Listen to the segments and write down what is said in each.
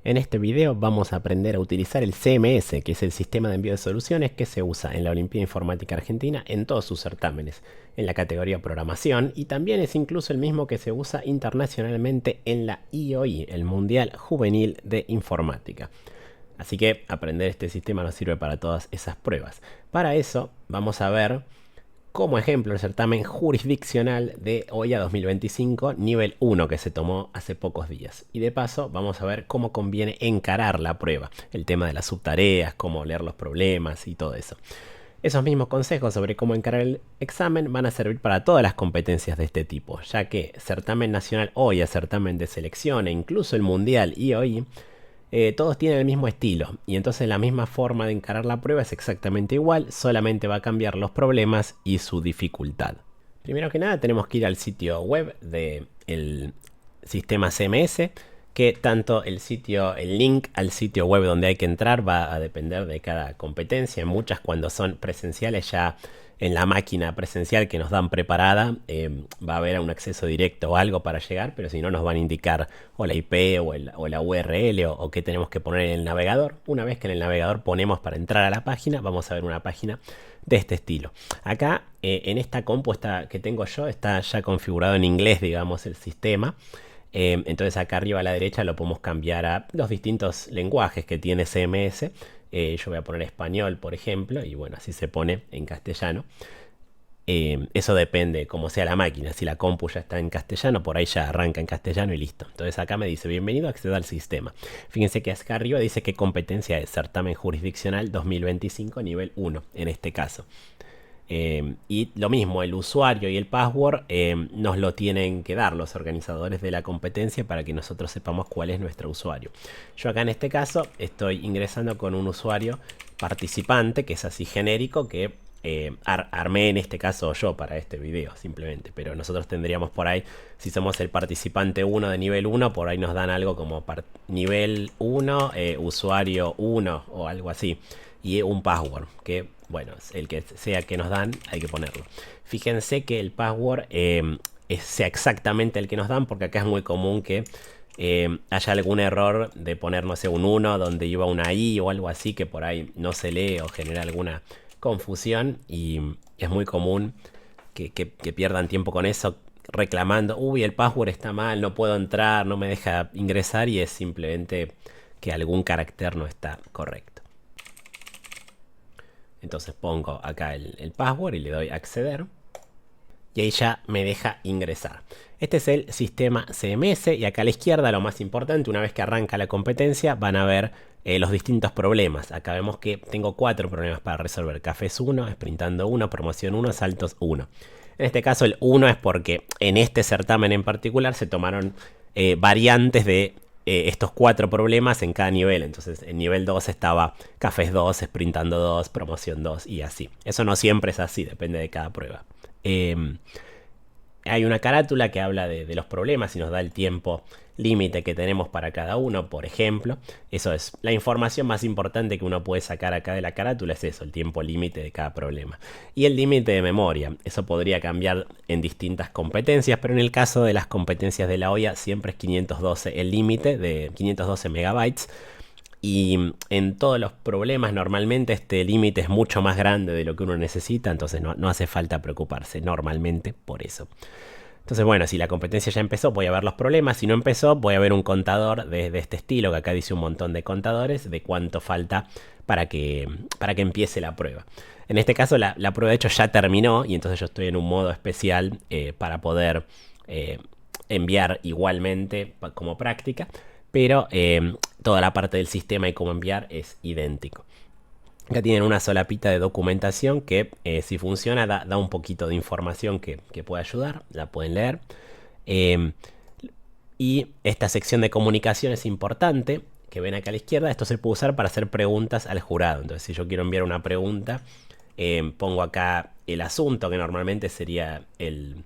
En este video vamos a aprender a utilizar el CMS, que es el Sistema de Envío de Soluciones que se usa en la Olimpíada Informática Argentina en todos sus certámenes, en la categoría Programación, y también es incluso el mismo que se usa internacionalmente en la IOI, el Mundial Juvenil de Informática. Así que aprender este sistema nos sirve para todas esas pruebas. Para eso vamos a ver como ejemplo el certamen jurisdiccional de OIA 2025 nivel 1 que se tomó hace pocos días. Y de paso vamos a ver cómo conviene encarar la prueba, el tema de las subtareas, cómo leer los problemas y todo eso. Esos mismos consejos sobre cómo encarar el examen van a servir para todas las competencias de este tipo, ya que certamen nacional OIA, certamen de selección e incluso el mundial IOI, todos tienen el mismo estilo y entonces la misma forma de encarar la prueba es exactamente igual, solamente va a cambiar los problemas y su dificultad. Primero que nada tenemos que ir al sitio web del sistema CMS, que tanto el link al sitio web donde hay que entrar va a depender de cada competencia. En muchas, cuando son presenciales, ya en la máquina presencial que nos dan preparada va a haber un acceso directo o algo para llegar, pero si no nos van a indicar o la IP o la URL o qué tenemos que poner en el navegador. Una vez que en el navegador ponemos para entrar a la página, vamos a ver una página de este estilo. Acá en esta compu que tengo yo está ya configurado en inglés, digamos, el sistema. Entonces acá arriba a la derecha lo podemos cambiar a los distintos lenguajes que tiene CMS. Yo voy a poner español, por ejemplo, y bueno, así se pone en castellano. Eso depende cómo sea la máquina. Si la compu ya está en castellano, por ahí ya arranca en castellano y listo. Entonces acá me dice, bienvenido a acceder al sistema. Fíjense que acá arriba dice qué competencia es, certamen jurisdiccional 2025 nivel 1, en este caso. Y lo mismo, el usuario y el password nos lo tienen que dar los organizadores de la competencia para que nosotros sepamos cuál es nuestro usuario. Yo acá en este caso estoy ingresando con un usuario participante, que es así genérico, que armé en este caso yo para este video simplemente, pero nosotros tendríamos por ahí, si somos el participante 1 de nivel 1, por ahí nos dan algo como nivel 1, usuario 1 o algo así, y un password que, bueno, el que sea que nos dan hay que ponerlo. Fíjense que el password sea exactamente el que nos dan, porque acá es muy común que haya algún error de poner, no sé, un 1 donde iba una I o algo así, que por ahí no se lee o genera alguna confusión, y es muy común que pierdan tiempo con eso reclamando, uy, el password está mal, no puedo entrar, no me deja ingresar, y es simplemente que algún carácter no está correcto. Entonces pongo acá el password y le doy acceder. Y ahí ya me deja ingresar. Este es el sistema CMS, y acá a la izquierda lo más importante, una vez que arranca la competencia, van a ver los distintos problemas. Acá vemos que tengo 4 problemas para resolver. Cafés 1, sprintando 1, promoción 1, saltos 1. En este caso el 1 es porque en este certamen en particular se tomaron variantes de estos 4 problemas en cada nivel. Entonces en nivel 2 estaba cafés 2, sprintando 2, promoción 2 y así. Eso no siempre es así, depende de cada prueba. Hay una carátula que habla de los problemas y nos da el tiempo límite que tenemos para cada uno, por ejemplo. Eso es la información más importante que uno puede sacar acá de la carátula, es eso, el tiempo límite de cada problema. Y el límite de memoria, eso podría cambiar en distintas competencias, pero en el caso de las competencias de la OIA siempre es 512 el límite de 512 megabytes. Y en todos los problemas normalmente este límite es mucho más grande de lo que uno necesita, entonces no hace falta preocuparse normalmente por eso. Entonces, bueno, si la competencia ya empezó, voy a ver los problemas. Si no empezó, voy a ver un contador de este estilo, que acá dice un montón de contadores, de cuánto falta para que empiece la prueba. En este caso, la prueba de hecho ya terminó, y entonces yo estoy en un modo especial para poder enviar igualmente como práctica, pero toda la parte del sistema y cómo enviar es idéntico. Acá tienen una solapita de documentación que si funciona da un poquito de información que puede ayudar, la pueden leer. Y esta sección de comunicación es importante, que ven acá a la izquierda. Esto se puede usar para hacer preguntas al jurado. Entonces si yo quiero enviar una pregunta, pongo acá el asunto, que normalmente sería el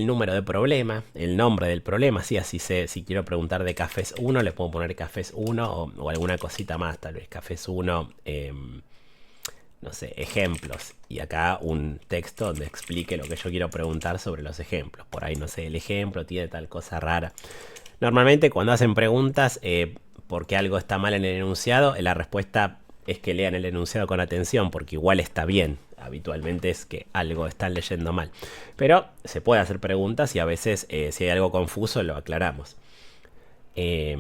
número de problema, el nombre del problema, así sé, si quiero preguntar de cafés 1, le puedo poner cafés 1 o alguna cosita más, tal vez cafés 1, no sé, ejemplos. Y acá un texto donde explique lo que yo quiero preguntar sobre los ejemplos. Por ahí, no sé, el ejemplo tiene tal cosa rara. Normalmente cuando hacen preguntas por qué algo está mal en el enunciado, la respuesta es que lean el enunciado con atención, porque igual está bien. Habitualmente es que algo están leyendo mal. Pero se puede hacer preguntas y a veces si hay algo confuso lo aclaramos. Eh,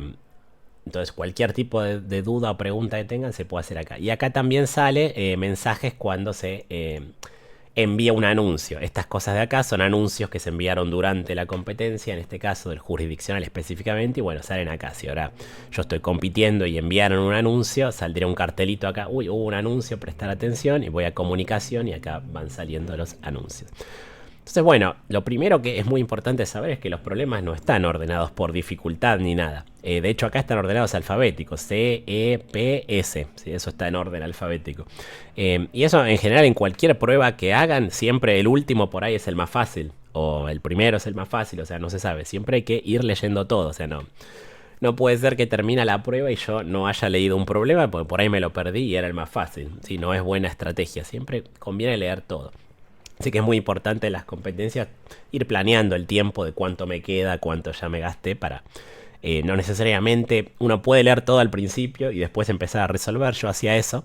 entonces cualquier tipo de duda o pregunta que tengan se puede hacer acá. Y acá también sale mensajes cuando se envía un anuncio. Estas cosas de acá son anuncios que se enviaron durante la competencia, en este caso del jurisdiccional específicamente, y bueno, salen acá. Si ahora yo estoy compitiendo y enviaron un anuncio, saldría un cartelito acá, uy, hubo un anuncio, prestar atención, y voy a comunicación y acá van saliendo los anuncios. Entonces, bueno, lo primero que es muy importante saber es que los problemas no están ordenados por dificultad ni nada. De hecho, acá están ordenados alfabéticos, C, E, P, S. ¿Sí? Eso está en orden alfabético. Y eso en general en cualquier prueba que hagan, siempre el último por ahí es el más fácil. O el primero es el más fácil, o sea, no se sabe. Siempre hay que ir leyendo todo, o sea, no puede ser que termina la prueba y yo no haya leído un problema, porque por ahí me lo perdí y era el más fácil. Sí, no es buena estrategia, siempre conviene leer todo. Así que es muy importante en las competencias ir planeando el tiempo de cuánto me queda, cuánto ya me gasté para... no necesariamente uno puede leer todo al principio y después empezar a resolver, yo hacía eso,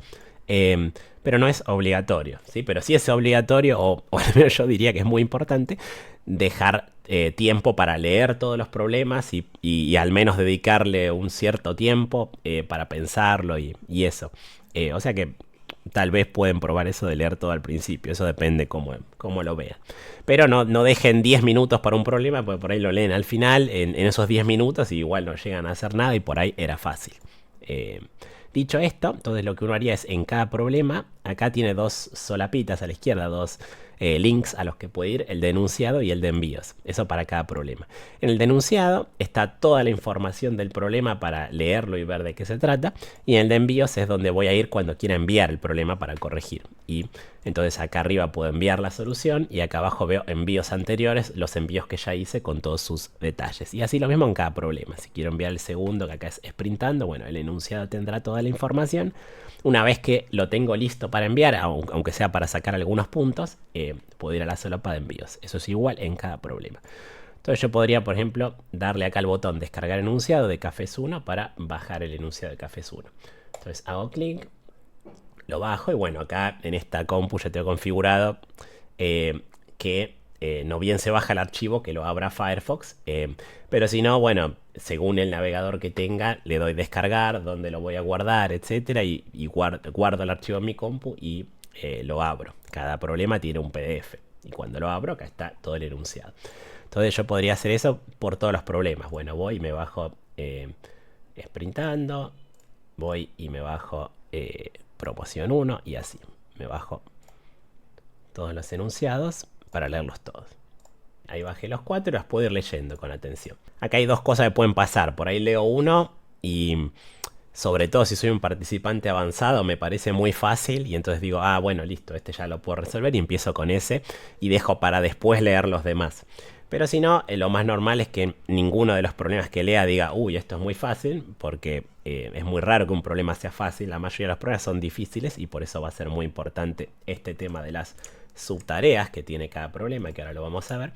pero no es obligatorio, ¿sí? Pero sí es obligatorio, o al menos yo diría que es muy importante, dejar tiempo para leer todos los problemas y al menos dedicarle un cierto tiempo para pensarlo y eso. O sea que tal vez pueden probar eso de leer todo al principio. Eso depende cómo lo vean. Pero no dejen 10 minutos para un problema, porque por ahí lo leen al final, en esos 10 minutos, y igual no llegan a hacer nada y por ahí era fácil. Dicho esto, entonces lo que uno haría es en cada problema, acá tiene dos solapitas a la izquierda, dos links a los que puede ir, el de enunciado y el de envíos. Eso para cada problema. En el de enunciado está toda la información del problema para leerlo y ver de qué se trata. Y en el de envíos es donde voy a ir cuando quiera enviar el problema para corregir. Y entonces acá arriba puedo enviar la solución y acá abajo veo envíos anteriores, los envíos que ya hice con todos sus detalles. Y así lo mismo en cada problema. Si quiero enviar el segundo, que acá es sprintando, bueno, el enunciado tendrá toda la información. Una vez que lo tengo listo para enviar, aunque sea para sacar algunos puntos, puedo ir a la solapa de envíos. Eso es igual en cada problema. Entonces yo podría, por ejemplo, darle acá al botón descargar enunciado de Cafés 1 para bajar el enunciado de Cafés 1. Entonces hago clic, lo bajo y bueno, acá en esta compu ya tengo configurado que no bien se baja el archivo, que lo abra Firefox, pero si no, bueno, según el navegador que tenga, le doy descargar, donde lo voy a guardar, etcétera, y guardo el archivo en mi compu y lo abro. Cada problema tiene un PDF y cuando lo abro, acá está todo el enunciado. Entonces yo podría hacer eso por todos los problemas. Bueno, voy y me bajo sprintando, voy y me bajo promoción 1 y así. Me bajo todos los enunciados para leerlos todos. Ahí bajé los 4 y los puedo ir leyendo con atención. Acá hay dos cosas que pueden pasar. Por ahí leo uno y sobre todo si soy un participante avanzado me parece muy fácil y entonces digo, ah, bueno, listo, este ya lo puedo resolver y empiezo con ese y dejo para después leer los demás. Pero si no, lo más normal es que ninguno de los problemas que lea diga, uy, esto es muy fácil, porque es muy raro que un problema sea fácil. La mayoría de los problemas son difíciles y por eso va a ser muy importante este tema de las subtareas que tiene cada problema, que ahora lo vamos a ver.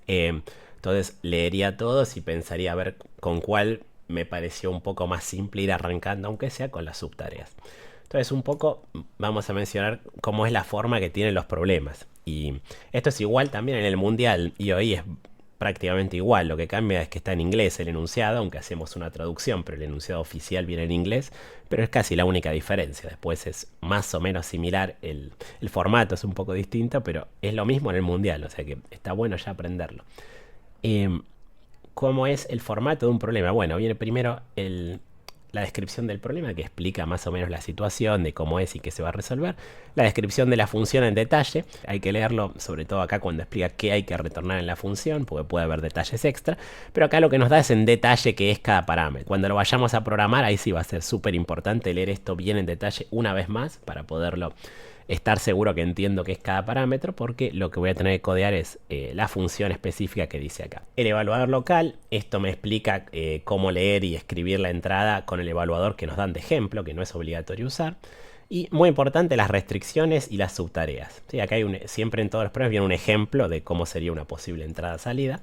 Entonces leería todos y pensaría a ver con cuál me pareció un poco más simple ir arrancando, aunque sea con las subtareas. Entonces un poco vamos a mencionar cómo es la forma que tienen los problemas. Y esto es igual también en el mundial y hoy es prácticamente igual. Lo que cambia es que está en inglés el enunciado, aunque hacemos una traducción, pero el enunciado oficial viene en inglés, pero es casi la única diferencia. Después es más o menos similar, el formato es un poco distinto, pero es lo mismo en el mundial, o sea que está bueno ya aprenderlo. ¿Cómo es el formato de un problema? Bueno, viene primero la descripción del problema, que explica más o menos la situación de cómo es y qué se va a resolver. La descripción de la función en detalle, hay que leerlo, sobre todo acá cuando explica qué hay que retornar en la función, porque puede haber detalles extra. Pero acá lo que nos da es en detalle qué es cada parámetro. Cuando lo vayamos a programar, ahí sí va a ser súper importante leer esto bien en detalle una vez más, para poderlo estar seguro que entiendo qué es cada parámetro, porque lo que voy a tener que codear es la función específica que dice acá. El evaluador local, esto me explica cómo leer y escribir la entrada con el evaluador que nos dan de ejemplo, que no es obligatorio usar. Y muy importante, las restricciones y las subtareas. ¿Sí? Acá hay siempre en todos los problemas viene un ejemplo de cómo sería una posible entrada-salida.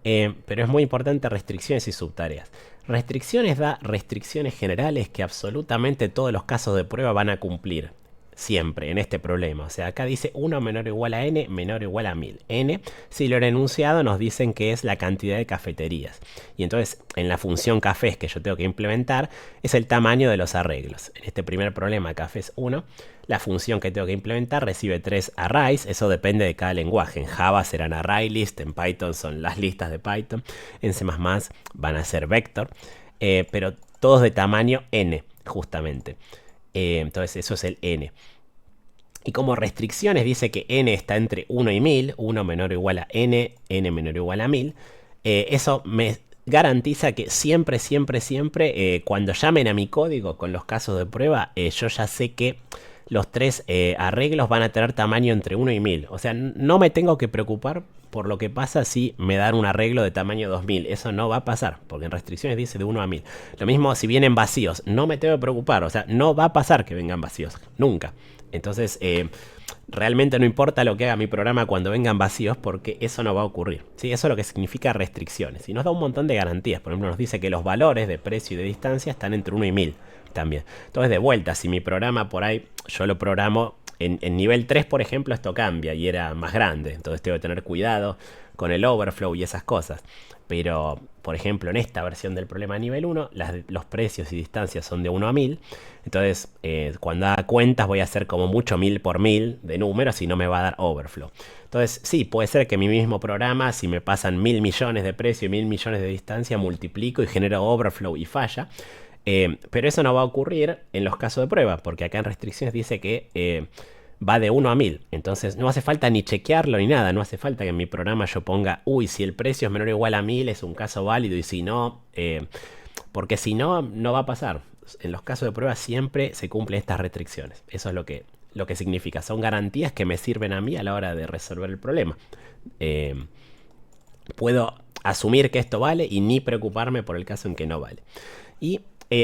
Pero es muy importante restricciones y subtareas. Restricciones da restricciones generales que absolutamente todos los casos de prueba van a cumplir. Siempre en este problema. O sea, acá dice 1 menor o igual a n menor o igual a 1000. N, si lo he enunciado, nos dicen que es la cantidad de cafeterías. Y entonces, en la función cafés que yo tengo que implementar, es el tamaño de los arreglos. En este primer problema, cafés 1, la función que tengo que implementar recibe 3 arrays. Eso depende de cada lenguaje. En Java serán array list, en Python son las listas de Python, en C++ van a ser vector, pero todos de tamaño n, justamente. Entonces eso es el n. Y como restricciones dice que n está entre 1 y 1000, 1 menor o igual a n, n menor o igual a 1000. Eso me garantiza que siempre, cuando llamen a mi código con los casos de prueba, yo ya sé que los 3 arreglos van a tener tamaño entre 1 y 1000. O sea, no me tengo que preocupar por lo que pasa si me dan un arreglo de tamaño 2000. Eso no va a pasar, porque en restricciones dice de 1 a 1000. Lo mismo si vienen vacíos, no me tengo que preocupar. O sea, no va a pasar que vengan vacíos, nunca. Entonces, realmente no importa lo que haga mi programa cuando vengan vacíos, porque eso no va a ocurrir. ¿Sí? Eso es lo que significa restricciones. Y nos da un montón de garantías. Por ejemplo, nos dice que los valores de precio y de distancia están entre 1 y 1000 también. Entonces, de vuelta, si mi programa por ahí, yo lo programo en nivel 3, por ejemplo, esto cambia y era más grande. Entonces tengo que tener cuidado con el overflow y esas cosas. Pero, por ejemplo, en esta versión del problema nivel 1, los precios y distancias son de 1 a 1000. Entonces, cuando haga cuentas voy a hacer como mucho 1000 por 1000 de números y no me va a dar overflow. Entonces, sí, puede ser que mi mismo programa, si me pasan 1000 millones de precio y 1000 millones de distancia, multiplico y genero overflow y falla. Pero eso no va a ocurrir en los casos de prueba, porque acá en restricciones dice que va de 1 a 1000. Entonces no hace falta ni chequearlo ni nada. No hace falta que en mi programa yo ponga, uy, si el precio es menor o igual a 1000 es un caso válido y si no, porque si no, no va a pasar. En los casos de prueba siempre se cumplen estas restricciones. Eso es lo que significa. Son garantías que me sirven a mí a la hora de resolver el problema. Puedo asumir que esto vale y ni preocuparme por el caso en que no vale. Y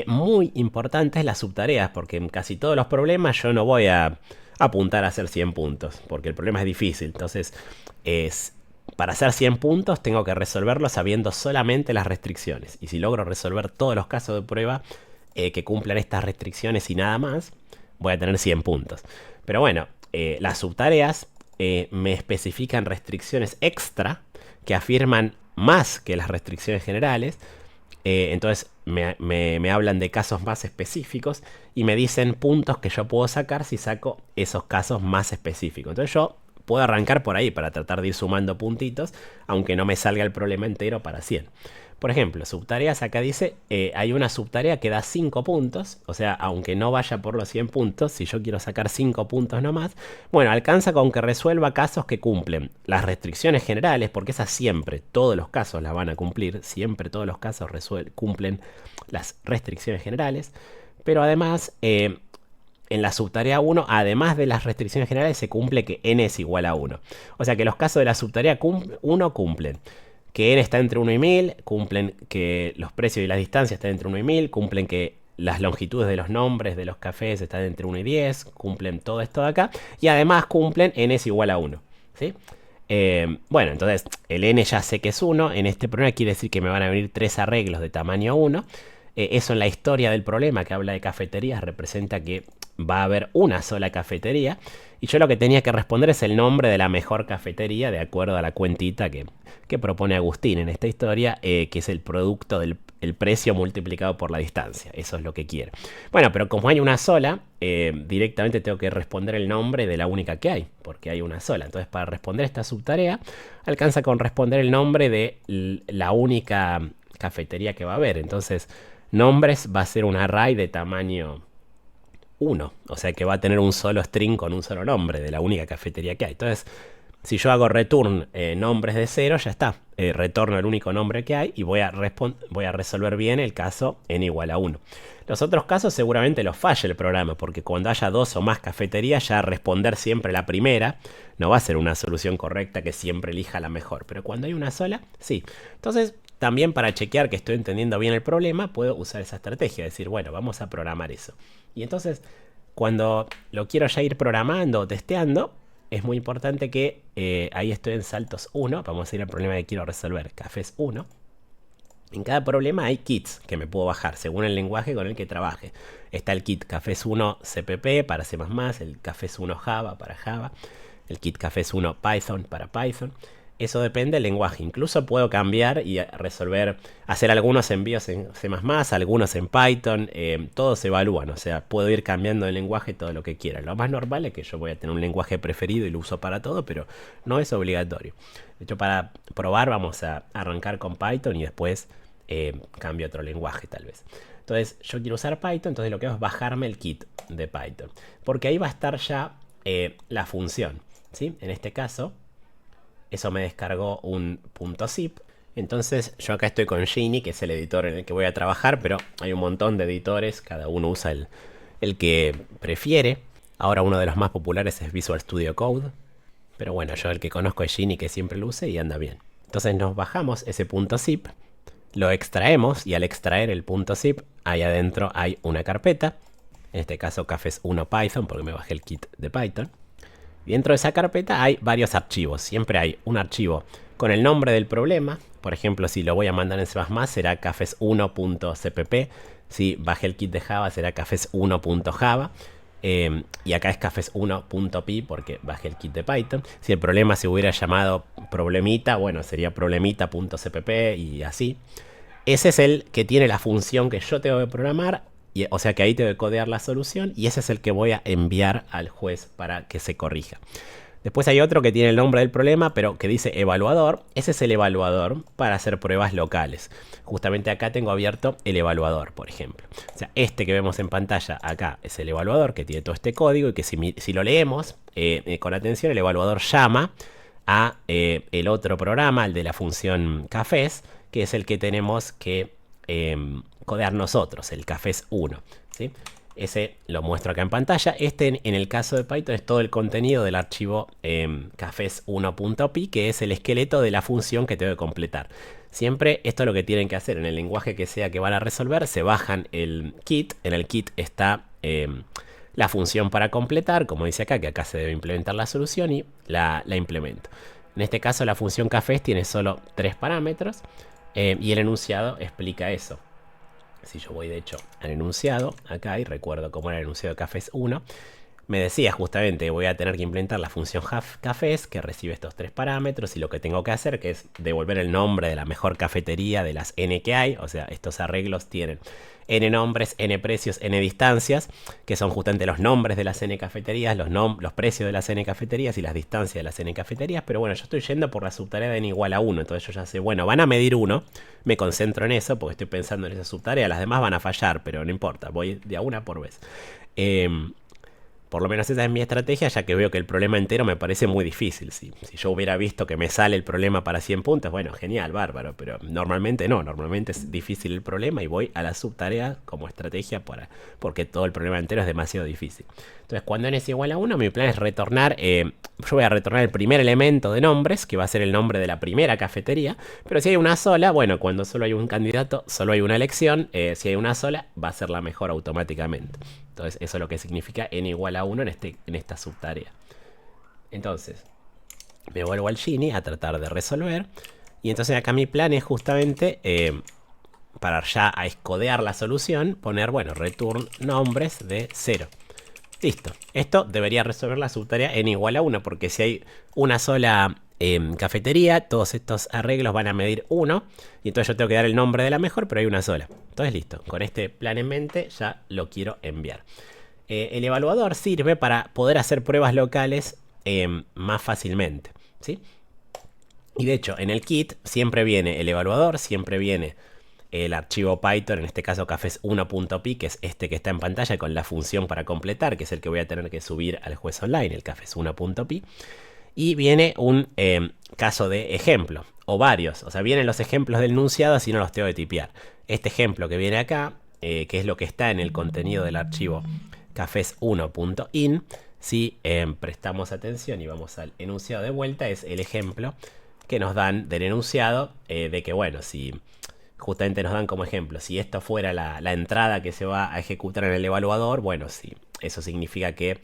muy importante es las subtareas, porque en casi todos los problemas yo no voy a apuntar a hacer 100 puntos, porque el problema es difícil. Entonces, para hacer 100 puntos tengo que resolverlo sabiendo solamente las restricciones. Y si logro resolver todos los casos de prueba que cumplan estas restricciones y nada más, voy a tener 100 puntos. Pero bueno, las subtareas me especifican restricciones extra que afirman más que las restricciones generales. Entonces me hablan de casos más específicos y me dicen puntos que yo puedo sacar si saco esos casos más específicos. Entonces yo puedo arrancar por ahí para tratar de ir sumando puntitos, aunque no me salga el problema entero para 100. Por ejemplo, subtareas, acá dice, hay una subtarea que da 5 puntos, o sea, aunque no vaya por los 100 puntos, si yo quiero sacar 5 puntos nomás, bueno, alcanza con que resuelva casos que cumplen las restricciones generales, porque esas siempre, todos los casos las van a cumplir, siempre todos los casos cumplen las restricciones generales, pero además, en la subtarea 1, además de las restricciones generales, se cumple que n es igual a 1. O sea que los casos de la subtarea 1 cumplen que n está entre 1 y 1000, cumplen que los precios y las distancias están entre 1 y 1000, cumplen que las longitudes de los nombres de los cafés están entre 1 y 10, cumplen todo esto de acá, y además cumplen n es igual a 1, ¿sí? Bueno, entonces el n ya sé que es 1, en este problema quiere decir que me van a venir 3 arreglos de tamaño 1, eso en la historia del problema que habla de cafeterías representa que va a haber una sola cafetería, y yo lo que tenía que responder es el nombre de la mejor cafetería de acuerdo a la cuentita que propone Agustín en esta historia, que es el producto del precio multiplicado por la distancia. Eso es lo que quiere. Bueno, pero como hay una sola, directamente tengo que responder el nombre de la única que hay, porque hay una sola. Entonces, para responder esta subtarea, alcanza con responder el nombre de la única cafetería que va a haber. Entonces, nombres va a ser un array de tamaño 1, o sea que va a tener un solo string con un solo nombre de la única cafetería que hay. Entonces, si yo hago return nombres de 0, ya está. Retorno el único nombre que hay y voy a resolver bien el caso n igual a 1. Los otros casos seguramente los falle el programa, porque cuando haya 2 o más cafeterías, ya responder siempre la primera no va a ser una solución correcta que siempre elija la mejor. Pero cuando hay una sola, sí. Entonces, también para chequear que estoy entendiendo bien el problema, puedo usar esa estrategia, decir, bueno, vamos a programar eso. Y entonces, cuando lo quiero ya ir programando o testeando, es muy importante que ahí estoy en saltos 1. Vamos a ir al problema que quiero resolver, cafés 1. En cada problema hay kits que me puedo bajar según el lenguaje con el que trabaje. Está el kit Cafés 1 CPP para C++, el Cafés 1 Java para Java, el kit Cafés 1 Python para Python. Eso depende del lenguaje. Incluso puedo cambiar y resolver, hacer algunos envíos en C++, algunos en Python. Todos se evalúan, o sea, puedo ir cambiando de lenguaje todo lo que quiera. Lo más normal es que yo voy a tener un lenguaje preferido y lo uso para todo, pero no es obligatorio. De hecho, para probar vamos a arrancar con Python y después cambio otro lenguaje tal vez. Entonces yo quiero usar Python, entonces lo que hago es bajarme el kit de Python, porque ahí va a estar ya la función, ¿sí? En este caso, eso me descargó un .zip. Entonces yo acá estoy con Geany, que es el editor en el que voy a trabajar, pero hay un montón de editores, cada uno usa el que prefiere. Ahora uno de los más populares es Visual Studio Code, pero bueno, yo el que conozco es Geany, que siempre lo use y anda bien. Entonces nos bajamos ese .zip, lo extraemos y al extraer el .zip, ahí adentro hay una carpeta, en este caso Cafés 1 Python, porque me bajé el kit de Python. Y dentro de esa carpeta hay varios archivos. Siempre hay un archivo con el nombre del problema. Por ejemplo, si lo voy a mandar en C++ será cafés1.cpp. Si bajé el kit de Java será cafés1.java. Y acá es cafés1.py porque bajé el kit de Python. Si el problema se hubiera llamado problemita, bueno, sería problemita.cpp y así. Ese es el que tiene la función que yo tengo que programar. O sea que ahí tengo que codear la solución y ese es el que voy a enviar al juez para que se corrija. Después hay otro que tiene el nombre del problema, pero que dice evaluador. Ese es el evaluador para hacer pruebas locales. Justamente acá tengo abierto el evaluador, por ejemplo. O sea, este que vemos en pantalla acá es el evaluador que tiene todo este código y que si lo leemos con atención, el evaluador llama a el otro programa, el de la función cafés, que es el que tenemos que codear nosotros, el Cafés 1, ¿sí? Ese lo muestro acá en pantalla. Este en el caso de Python es todo el contenido del archivo cafés1.py, que es el esqueleto de la función que tengo que completar. Siempre esto es lo que tienen que hacer en el lenguaje que sea que van a resolver. Se bajan el kit, en el kit está la función para completar, como dice acá, que acá se debe implementar la solución y la implemento. En este caso la función cafés tiene solo 3 parámetros y el enunciado explica eso. Si yo voy de hecho al enunciado acá y recuerdo cómo era el enunciado de Cafés 1, me decía justamente voy a tener que implementar la función cafés que recibe estos 3 parámetros y lo que tengo que hacer que es devolver el nombre de la mejor cafetería de las n que hay. O sea, estos arreglos tienen n nombres, n precios, n distancias, que son justamente los nombres de las n cafeterías, los precios de las n cafeterías y las distancias de las n cafeterías. Pero bueno, yo estoy yendo por la subtarea de n igual a 1, entonces yo ya sé, bueno, van a medir 1, me concentro en eso porque estoy pensando en esa subtarea. Las demás van a fallar, pero no importa, voy de a una por vez. Por lo menos esa es mi estrategia, ya que veo que el problema entero me parece muy difícil. Si yo hubiera visto que me sale el problema para 100 puntos, bueno, genial, bárbaro. Pero normalmente no, normalmente es difícil el problema y voy a la subtarea como estrategia porque todo el problema entero es demasiado difícil. Entonces, cuando n es igual a 1, mi plan es retornar, yo voy a retornar el primer elemento de nombres, que va a ser el nombre de la primera cafetería. Pero si hay una sola, bueno, cuando solo hay un candidato, solo hay una elección. Si hay una sola, va a ser la mejor automáticamente. Entonces eso es lo que significa n igual a 1 en esta subtarea. Entonces me vuelvo al Geany a tratar de resolver. Y entonces acá mi plan es justamente para ya a escodear la solución, poner, bueno, return nombres de 0. Listo. Esto debería resolver la subtarea n igual a 1, porque si hay una sola cafetería, todos estos arreglos van a medir 1. Y entonces yo tengo que dar el nombre de la mejor, pero hay una sola. Entonces listo. Con este plan en mente ya lo quiero enviar. El evaluador sirve para poder hacer pruebas locales más fácilmente, ¿sí? Y de hecho en el kit siempre viene el evaluador, siempre viene el archivo Python, en este caso cafés1.py, que es este que está en pantalla con la función para completar, que es el que voy a tener que subir al juez online, el cafés1.py. Y viene un caso de ejemplo, o varios. O sea, vienen los ejemplos del enunciado, así no los tengo que tipear. Este ejemplo que viene acá, que es lo que está en el contenido del archivo cafés1.in, si prestamos atención y vamos al enunciado de vuelta, es el ejemplo que nos dan del enunciado de que, bueno, si justamente nos dan como ejemplo, si esto fuera la entrada que se va a ejecutar en el evaluador, bueno, sí, eso significa que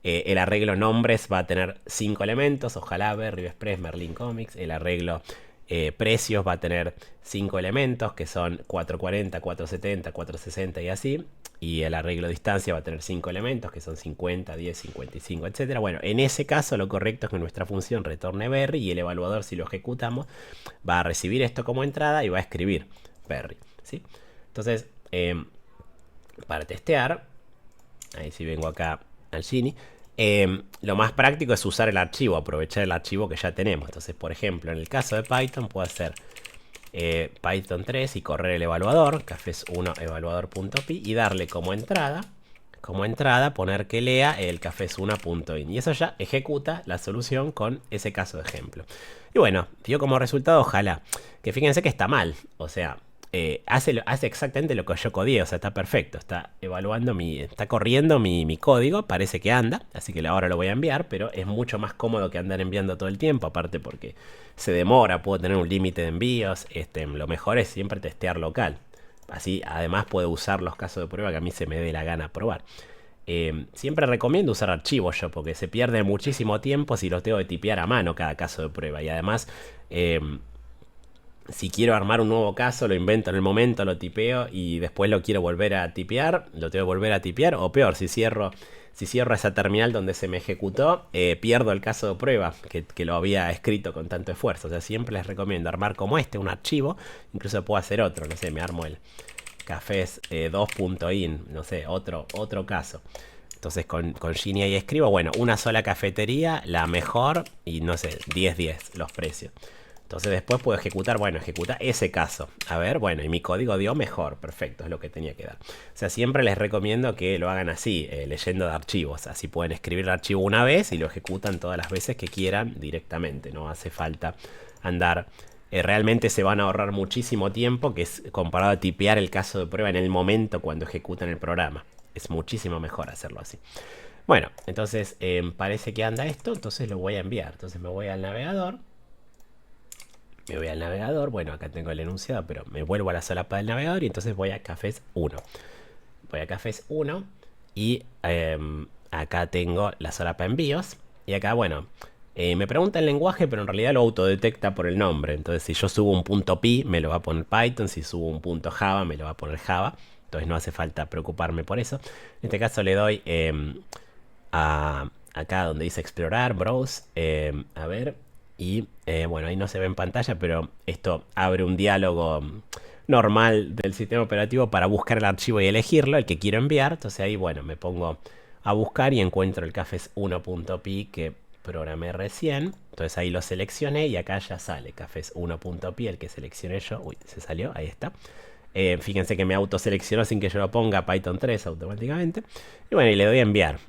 el arreglo nombres va a tener 5 elementos, ojalá Berry Express, Merlin Comics. El arreglo Precios va a tener 5 elementos que son 440, 470, 460 y así. Y el arreglo de distancia va a tener 5 elementos que son 50, 10, 55, etc. Bueno, en ese caso lo correcto es que nuestra función retorne Berry y el evaluador, si lo ejecutamos, va a recibir esto como entrada y va a escribir Berry, ¿sí? Entonces, para testear, ahí sí vengo acá al Gini, lo más práctico es usar el archivo, aprovechar el archivo que ya tenemos. Entonces, por ejemplo, en el caso de Python puedo hacer Python 3 y correr el evaluador, cafés1 evaluador.py, y darle como entrada poner que lea el cafés1.in, y eso ya ejecuta la solución con ese caso de ejemplo. Y bueno, dio como resultado, ojalá, que fíjense que está mal, o sea, hace exactamente lo que yo codié, o sea, está perfecto, está evaluando está corriendo mi código, parece que anda, así que ahora lo voy a enviar, pero es mucho más cómodo que andar enviando todo el tiempo, aparte porque se demora, puedo tener un límite de envíos, lo mejor es siempre testear local, así además puedo usar los casos de prueba que a mí se me dé la gana probar. Siempre recomiendo usar archivos yo, porque se pierde muchísimo tiempo si los tengo que tipear a mano cada caso de prueba, y además si quiero armar un nuevo caso, lo invento en el momento, lo tipeo y después lo quiero volver a tipear, lo tengo que volver a tipear, o peor, si cierro esa terminal donde se me ejecutó, pierdo el caso de prueba que lo había escrito con tanto esfuerzo. O sea, siempre les recomiendo armar como un archivo, incluso puedo hacer otro, no sé, me armo el cafés 2.in, no sé, otro caso. Entonces con Gini ahí escribo, bueno, una sola cafetería, la mejor, y no sé, 10-10 los precios. Entonces después puedo ejecutar, bueno, ejecuta ese caso. A ver, bueno, y mi código dio mejor, perfecto, es lo que tenía que dar. O sea, siempre les recomiendo que lo hagan así, leyendo de archivos. Así pueden escribir el archivo una vez y lo ejecutan todas las veces que quieran directamente. No hace falta andar. Realmente se van a ahorrar muchísimo tiempo, que es comparado a tipear el caso de prueba en el momento cuando ejecutan el programa. Es muchísimo mejor hacerlo así. Bueno, entonces parece que anda esto, entonces lo voy a enviar. Entonces me voy al navegador. Bueno, acá tengo el enunciado, pero me vuelvo a la solapa del navegador y entonces voy a Cafés 1. Voy a Cafés 1 y acá tengo la solapa envíos. Y acá, bueno, me pregunta el lenguaje, pero en realidad lo autodetecta por el nombre. Entonces, si yo subo un punto .py, me lo va a poner Python. Si subo un punto .java, me lo va a poner Java. Entonces no hace falta preocuparme por eso. En este caso le doy acá donde dice explorar, browse, a ver. Y bueno, ahí no se ve en pantalla, pero esto abre un diálogo normal del sistema operativo para buscar el archivo y elegirlo, el que quiero enviar. Entonces ahí, bueno, me pongo a buscar y encuentro el cafés1.py que programé recién. Entonces ahí lo seleccioné y acá ya sale cafés1.py, el que seleccioné yo. Uy, se salió, ahí está. Fíjense que me autoseleccionó sin que yo lo ponga Python 3 automáticamente. Y bueno, y le doy a enviar.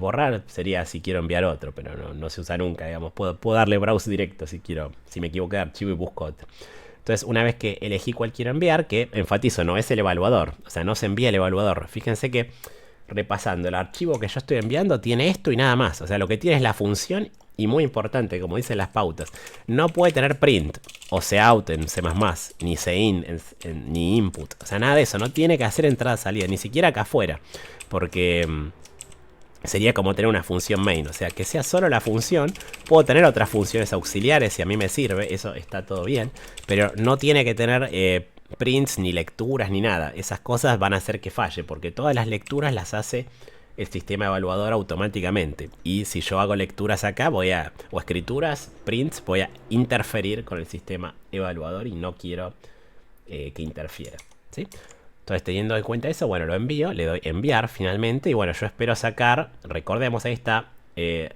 Borrar sería si quiero enviar otro, pero no se usa nunca, digamos. Puedo darle browse directo si quiero, si me equivoqué de archivo y busco otro. Entonces, una vez que elegí cuál quiero enviar, que enfatizo, no es el evaluador, o sea, no se envía el evaluador. Fíjense que repasando, el archivo que yo estoy enviando tiene esto y nada más. O sea, lo que tiene es la función y muy importante, como dicen las pautas, no puede tener print o cout en C++, ni cin, ni input. O sea, nada de eso, no tiene que hacer entrada-salida, ni siquiera acá afuera, porque sería como tener una función main, o sea, que sea solo la función. Puedo tener otras funciones auxiliares si a mí me sirve, eso está todo bien, pero no tiene que tener prints, ni lecturas, ni nada. Esas cosas van a hacer que falle, porque todas las lecturas las hace el sistema evaluador automáticamente. Y si yo hago lecturas acá, o escrituras, prints, voy a interferir con el sistema evaluador y no quiero que interfiera, ¿sí? Entonces, teniendo en cuenta eso, bueno, lo envío, le doy enviar finalmente. Y bueno, yo espero sacar, recordemos, ahí está,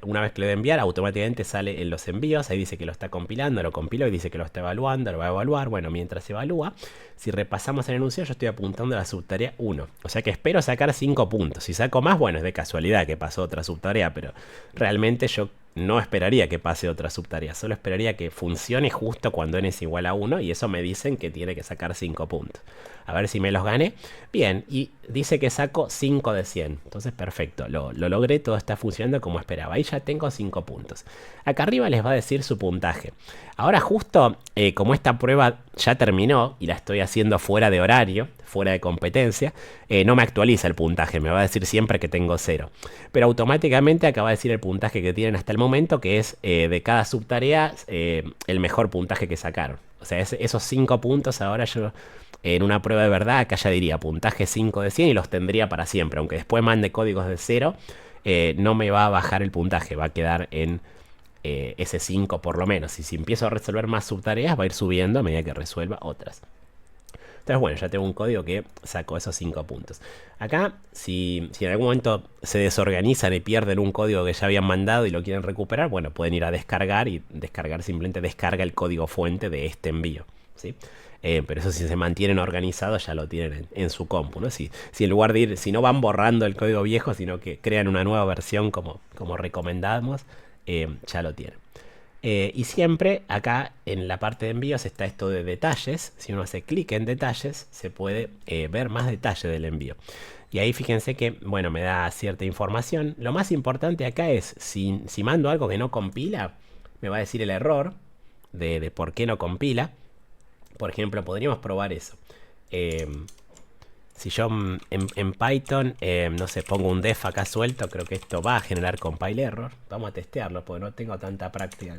una vez que le doy enviar, automáticamente sale en los envíos. Ahí dice que lo está compilando, lo compiló y dice que lo está evaluando, lo va a evaluar. Bueno, mientras se evalúa, si repasamos el enunciado, yo estoy apuntando a la subtarea 1. O sea que espero sacar 5 puntos. Si saco más, bueno, es de casualidad que pasó otra subtarea, pero realmente yo no esperaría que pase otra subtarea, solo esperaría que funcione justo cuando n es igual a 1, y eso me dicen que tiene que sacar 5 puntos. A ver si me los gané. Bien, y dice que saco 5 de 100. Entonces, perfecto, lo logré, todo está funcionando como esperaba. Ahí ya tengo 5 puntos. Acá arriba les va a decir su puntaje. Ahora justo, como esta prueba ya terminó y la estoy haciendo fuera de horario, fuera de competencia, no me actualiza el puntaje, me va a decir siempre que tengo 0. Pero automáticamente acá va a decir el puntaje que tienen hasta el momento, que es de cada subtarea el mejor puntaje que sacaron. O sea, esos 5 puntos ahora yo en una prueba de verdad acá ya diría puntaje 5 de 100 y los tendría para siempre. Aunque después mande códigos de 0, no me va a bajar el puntaje, va a quedar en ese 5 por lo menos. Y si empiezo a resolver más subtareas va a ir subiendo a medida que resuelva otras. Entonces bueno, ya tengo un código que sacó esos 5 puntos. Acá, si en algún momento se desorganizan y pierden un código que ya habían mandado y lo quieren recuperar, bueno, pueden ir a descargar y descargar, simplemente descarga el código fuente de este envío, ¿sí? Pero eso si se mantienen organizados ya lo tienen en su compu, ¿no? Si en lugar de ir, si no van borrando el código viejo, sino que crean una nueva versión como recomendamos, ya lo tienen. Y siempre acá en la parte de envíos está esto de detalles. Si uno hace clic en detalles, se puede ver más detalle del envío. Y ahí fíjense que, bueno, me da cierta información. Lo más importante acá es, si mando algo que no compila, me va a decir el error de por qué no compila. Por ejemplo, podríamos probar eso. Si yo en Python, no sé, pongo un def acá suelto, creo que esto va a generar compile error. Vamos a testearlo, porque no tengo tanta práctica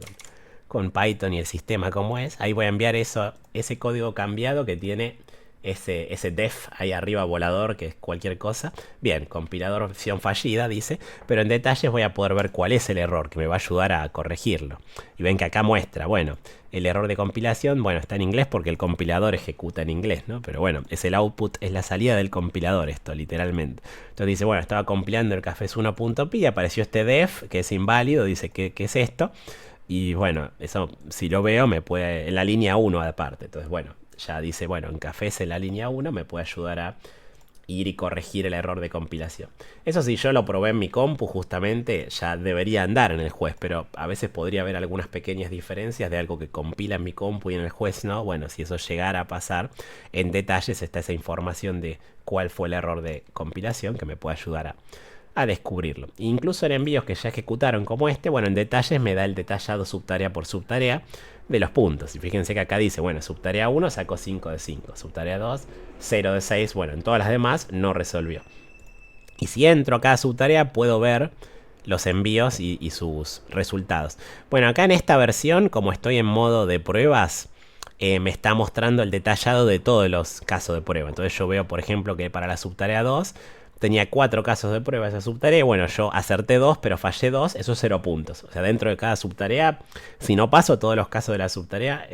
con Python y el sistema como es. Ahí voy a enviar ese código cambiado que tiene ese def ahí arriba volador, que es cualquier cosa. Bien, compilador opción fallida, dice. Pero en detalles voy a poder ver cuál es el error, que me va a ayudar a corregirlo. Y ven que acá muestra, bueno, el error de compilación, bueno, está en inglés porque el compilador ejecuta en inglés, ¿no? Pero bueno, es el output, es la salida del compilador esto, literalmente. Entonces dice, bueno, estaba compilando el cafés1.py y apareció este def, que es inválido, dice, ¿qué es esto? Y bueno, eso si lo veo me puede, en la línea 1 aparte, entonces bueno, ya dice, bueno, en cafés en la línea 1 me puede ayudar a ir y corregir el error de compilación. Eso sí, yo lo probé en mi compu justamente, ya debería andar en el juez, pero a veces podría haber algunas pequeñas diferencias de algo que compila en mi compu y en el juez no. Bueno, si eso llegara a pasar, en detalles está esa información de cuál fue el error de compilación que me puede ayudar a descubrirlo. Incluso en envíos que ya ejecutaron como este, bueno, en detalles me da el detallado subtarea por subtarea de los puntos. Y fíjense que acá dice, bueno, subtarea 1 sacó 5 de 5, subtarea 2, 0 de 6, bueno, en todas las demás no resolvió. Y si entro a cada subtarea puedo ver los envíos y sus resultados. Bueno, acá en esta versión, como estoy en modo de pruebas, me está mostrando el detallado de todos los casos de prueba. Entonces yo veo, por ejemplo, que para la subtarea 2 tenía 4 casos de prueba esa subtarea. Bueno, yo acerté 2, pero fallé 2. Eso es 0 puntos. O sea, dentro de cada subtarea, si no paso todos los casos de la subtarea,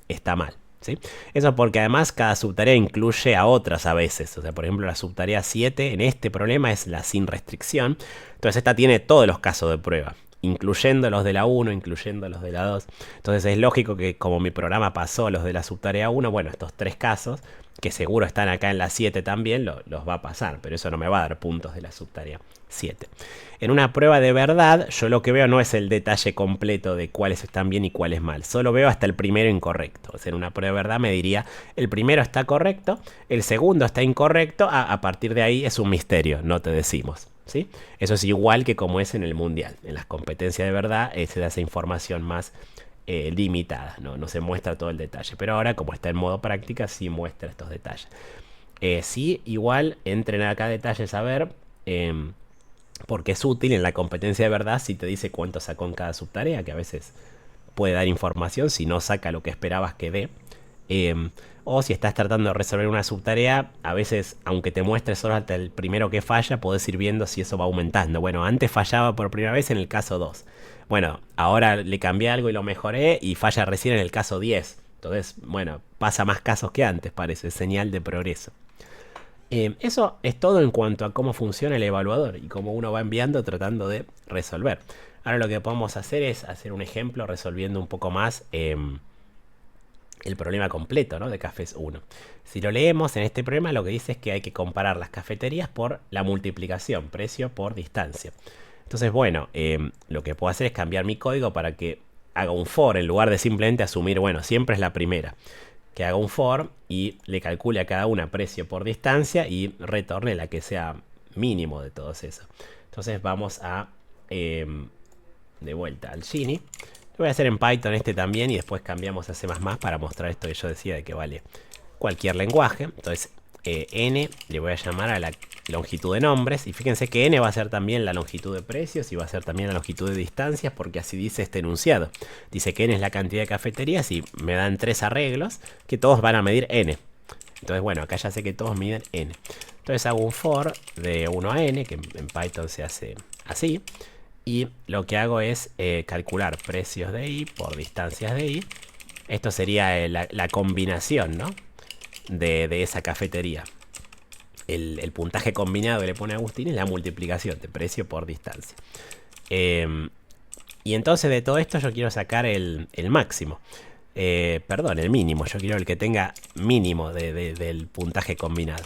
está mal, ¿sí? Eso porque además cada subtarea incluye a otras a veces. O sea, por ejemplo, la subtarea 7 en este problema es la sin restricción. Entonces esta tiene todos los casos de prueba, incluyendo los de la 1, incluyendo los de la 2. Entonces es lógico que como mi programa pasó los de la subtarea 1, bueno, estos 3 casos, que seguro están acá en la 7 también, los va a pasar, pero eso no me va a dar puntos de la subtarea 7. En una prueba de verdad, yo lo que veo no es el detalle completo de cuáles están bien y cuáles mal, solo veo hasta el primero incorrecto. O sea, en una prueba de verdad me diría, el primero está correcto, el segundo está incorrecto, a partir de ahí es un misterio, no te decimos, ¿sí? Eso es igual que como es en el mundial. En las competencias de verdad se da esa información más limitada, no se muestra todo el detalle, pero ahora como está en modo práctica sí muestra estos detalles. Sí, igual entren acá detalles a ver, porque es útil en la competencia de verdad si te dice cuánto sacó en cada subtarea, que a veces puede dar información si no saca lo que esperabas que dé. O si estás tratando de resolver una subtarea, a veces, aunque te muestre solo hasta el primero que falla, podés ir viendo si eso va aumentando. Bueno, antes fallaba por primera vez en el caso 2. Bueno, ahora le cambié algo y lo mejoré y falla recién en el caso 10. Entonces, bueno, pasa más casos que antes, parece, señal de progreso. Eso es todo en cuanto a cómo funciona el evaluador y cómo uno va enviando tratando de resolver. Ahora lo que podemos hacer es hacer un ejemplo resolviendo un poco más el problema completo, ¿no?, de Cafés 1. Si lo leemos en este problema, lo que dice es que hay que comparar las cafeterías por la multiplicación, precio por distancia. Entonces, bueno, lo que puedo hacer es cambiar mi código para que haga un for en lugar de simplemente asumir, bueno, siempre es la primera. que haga un for y le calcule a cada una precio por distancia y retorne la que sea mínimo de todos esos. Entonces vamos a de vuelta al Gini. Lo voy a hacer en Python este también y después cambiamos a C++ para mostrar esto que yo decía de que vale cualquier lenguaje. Entonces n le voy a llamar a la longitud de nombres y fíjense que n va a ser también la longitud de precios y va a ser también la longitud de distancias, porque así dice este enunciado. Dice que n es la cantidad de cafeterías y me dan 3 arreglos que todos van a medir n. Entonces bueno, acá ya sé que todos miden n. Entonces hago un for de 1 a n, que en Python se hace así, y lo que hago es calcular precios de i por distancias de i. Esto sería la combinación, ¿no?, de esa cafetería. El puntaje combinado que le pone Agustín es la multiplicación de precio por distancia. Y entonces de todo esto yo quiero sacar el máximo. Perdón, el mínimo. Yo quiero el que tenga mínimo del puntaje combinado.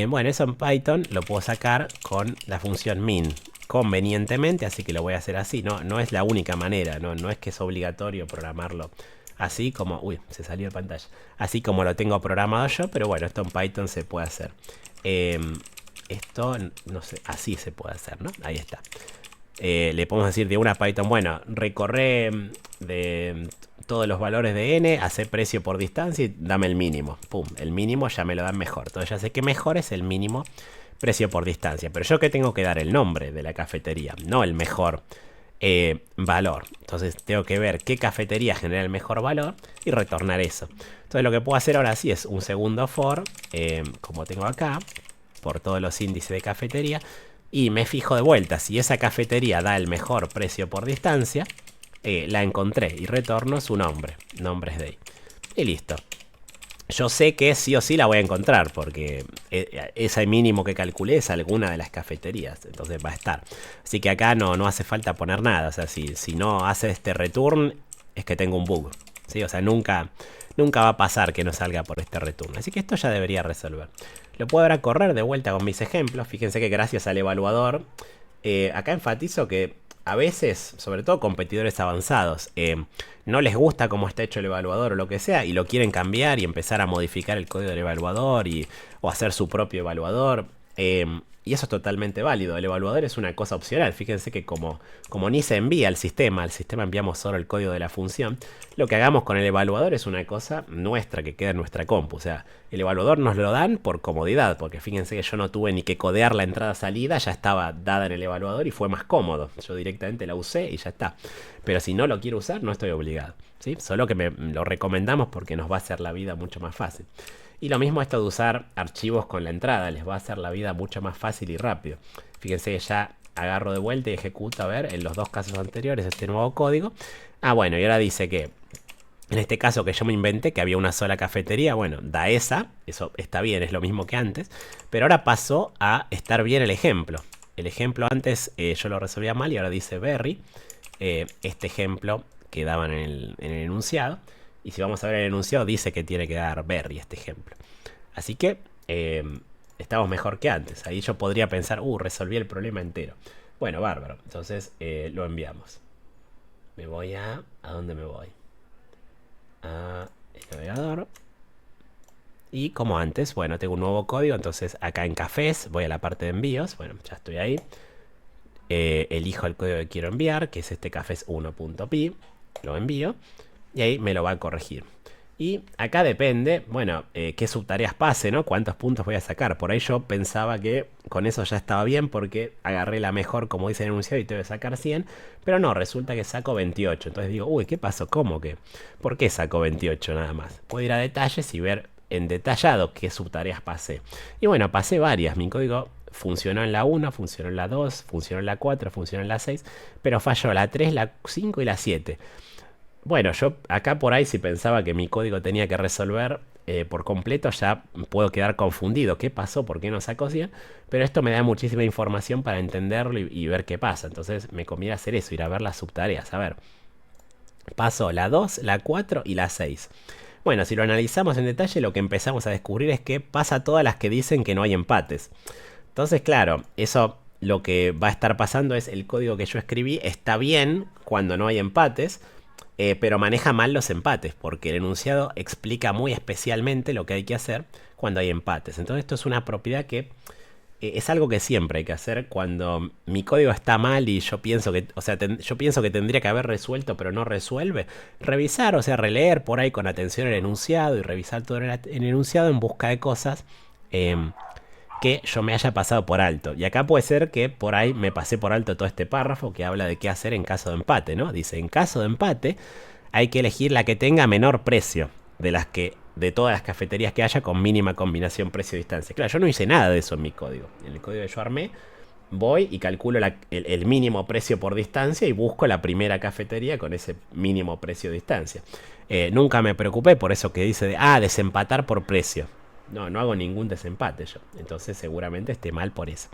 Bueno, eso en Python lo puedo sacar con la función min convenientemente, así que lo voy a hacer así. No es la única manera, no es que es obligatorio programarlo así como... Uy, se salió de pantalla. Así como lo tengo programado yo, pero bueno, esto en Python se puede hacer. Esto, no sé, así se puede hacer, ¿no? Ahí está. Le podemos decir de una Python, bueno, recorre de todos los valores de n, hace precio por distancia y dame el mínimo. Pum, el mínimo ya me lo dan mejor. Entonces ya sé que mejor es el mínimo precio por distancia. Pero yo que tengo que dar el nombre de la cafetería, no el mejor valor. Entonces tengo que ver qué cafetería genera el mejor valor y retornar eso. Entonces lo que puedo hacer ahora sí es un segundo for, como tengo acá, por todos los índices de cafetería, y me fijo de vuelta si esa cafetería da el mejor precio por distancia. La encontré y retorno su nombre, nombres de ahí. Y listo. Yo sé que sí o sí la voy a encontrar porque ese mínimo que calculé es alguna de las cafeterías, entonces va a estar. Así que acá no hace falta poner nada. O sea, si no hace este return es que tengo un bug, ¿sí? O sea, nunca va a pasar que no salga por este return. Así que esto ya debería resolver. Lo puedo ahora correr de vuelta con mis ejemplos. Fíjense que gracias al evaluador, acá enfatizo que a veces, sobre todo competidores avanzados, no les gusta cómo está hecho el evaluador o lo que sea, y lo quieren cambiar y empezar a modificar el código del evaluador o hacer su propio evaluador. Y eso es totalmente válido. El evaluador es una cosa opcional. Fíjense que como ni se envía al sistema enviamos solo el código de la función. Lo que hagamos con el evaluador es una cosa nuestra que queda en nuestra compu. O sea, el evaluador nos lo dan por comodidad, porque fíjense que yo no tuve ni que codear la entrada-salida, ya estaba dada en el evaluador y fue más cómodo. Yo directamente la usé y ya está. Pero si no lo quiero usar, no estoy obligado, ¿sí? Solo que lo recomendamos porque nos va a hacer la vida mucho más fácil. Y lo mismo esto de usar archivos con la entrada, les va a hacer la vida mucho más fácil y rápido. Fíjense que ya agarro de vuelta y ejecuto, a ver, en los dos casos anteriores este nuevo código. Bueno, y ahora dice que en este caso que yo me inventé, que había una sola cafetería, bueno, da esa, eso está bien, es lo mismo que antes. Pero ahora pasó a estar bien el ejemplo. El ejemplo antes yo lo resolvía mal y ahora dice Berry, este ejemplo que daban en el enunciado. Y si vamos a ver el enunciado, dice que tiene que dar Berry este ejemplo. Así que estamos mejor que antes. Ahí yo podría pensar, resolví el problema entero. Bueno, bárbaro. Entonces lo enviamos. Me voy ¿a dónde me voy? A el navegador. Y como antes, bueno, tengo un nuevo código. Entonces acá en cafés voy a la parte de envíos. Bueno, ya estoy ahí. Elijo el código que quiero enviar, que es este cafés1.py. Lo envío. Y ahí me lo va a corregir. Y acá depende, bueno, qué subtareas pase, ¿no? Cuántos puntos voy a sacar. Por ahí yo pensaba que con eso ya estaba bien porque agarré la mejor, como dice el enunciado, y tengo que sacar 100. Pero no, resulta que saco 28. Entonces digo, ¿qué pasó? ¿Cómo que? ¿Por qué saco 28 nada más? Puedo ir a detalles y ver en detallado qué subtareas pasé. Y bueno, pasé varias. Mi código funcionó en la 1, funcionó en la 2, funcionó en la 4, funcionó en la 6. Pero falló la 3, la 5 y la 7. Bueno, yo acá por ahí si pensaba que mi código tenía que resolver por completo, ya puedo quedar confundido. ¿Qué pasó? ¿Por qué no sacó 100? Pero esto me da muchísima información para entenderlo y ver qué pasa. Entonces me conviene hacer eso, ir a ver las subtareas. A ver, pasó la 2, la 4 y la 6. Bueno, si lo analizamos en detalle, lo que empezamos a descubrir es que pasa todas las que dicen que no hay empates. Entonces, claro, eso lo que va a estar pasando es el código que yo escribí está bien cuando no hay empates. pero maneja mal los empates, porque el enunciado explica muy especialmente lo que hay que hacer cuando hay empates. Entonces esto es una propiedad que es algo que siempre hay que hacer cuando mi código está mal y yo pienso que, o sea, yo pienso que tendría que haber resuelto pero no resuelve. Revisar, o sea, releer por ahí con atención el enunciado y revisar todo el enunciado en busca de cosas que yo me haya pasado por alto. Y acá puede ser que por ahí me pasé por alto todo este párrafo que habla de qué hacer en caso de empate, ¿no? Dice, en caso de empate hay que elegir la que tenga menor precio de todas las cafeterías que haya con mínima combinación precio-distancia. Claro, yo no hice nada de eso en mi código. En el código que yo armé, voy y calculo el mínimo precio por distancia y busco la primera cafetería con ese mínimo precio-distancia. Nunca me preocupé por eso que dice desempatar por precio. No hago ningún desempate yo. Entonces seguramente esté mal por eso.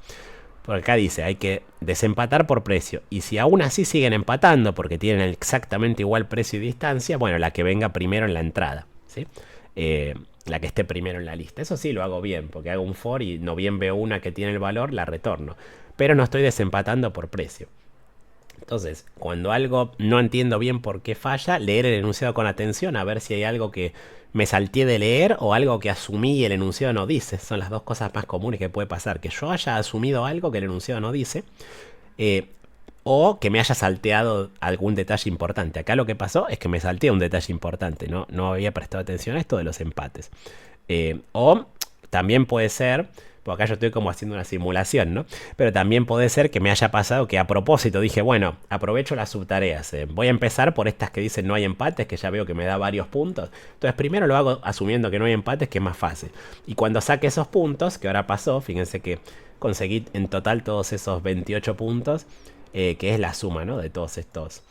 Por acá dice, hay que desempatar por precio. Y si aún así siguen empatando porque tienen exactamente igual precio y distancia, bueno, la que venga primero en la entrada, ¿sí? La que esté primero en la lista. Eso sí lo hago bien, porque hago un for y no bien veo una que tiene el valor, la retorno. Pero no estoy desempatando por precio. Entonces, cuando algo no entiendo bien por qué falla, leer el enunciado con atención, a ver si hay algo que me salteé de leer o algo que asumí y el enunciado no dice. Son las dos cosas más comunes que puede pasar. Que yo haya asumido algo que el enunciado no dice. O que me haya salteado algún detalle importante. Acá lo que pasó es que me salteé un detalle importante. No había prestado atención a esto de los empates. O también puede ser... Pues acá yo estoy como haciendo una simulación, ¿no? Pero también puede ser que me haya pasado que a propósito dije, bueno, aprovecho las subtareas. Voy a empezar por estas que dicen no hay empates, que ya veo que me da varios puntos. Entonces primero lo hago asumiendo que no hay empates, que es más fácil. Y cuando saque esos puntos, que ahora pasó, fíjense que conseguí en total todos esos 28 puntos, que es la suma, ¿no? De todos estos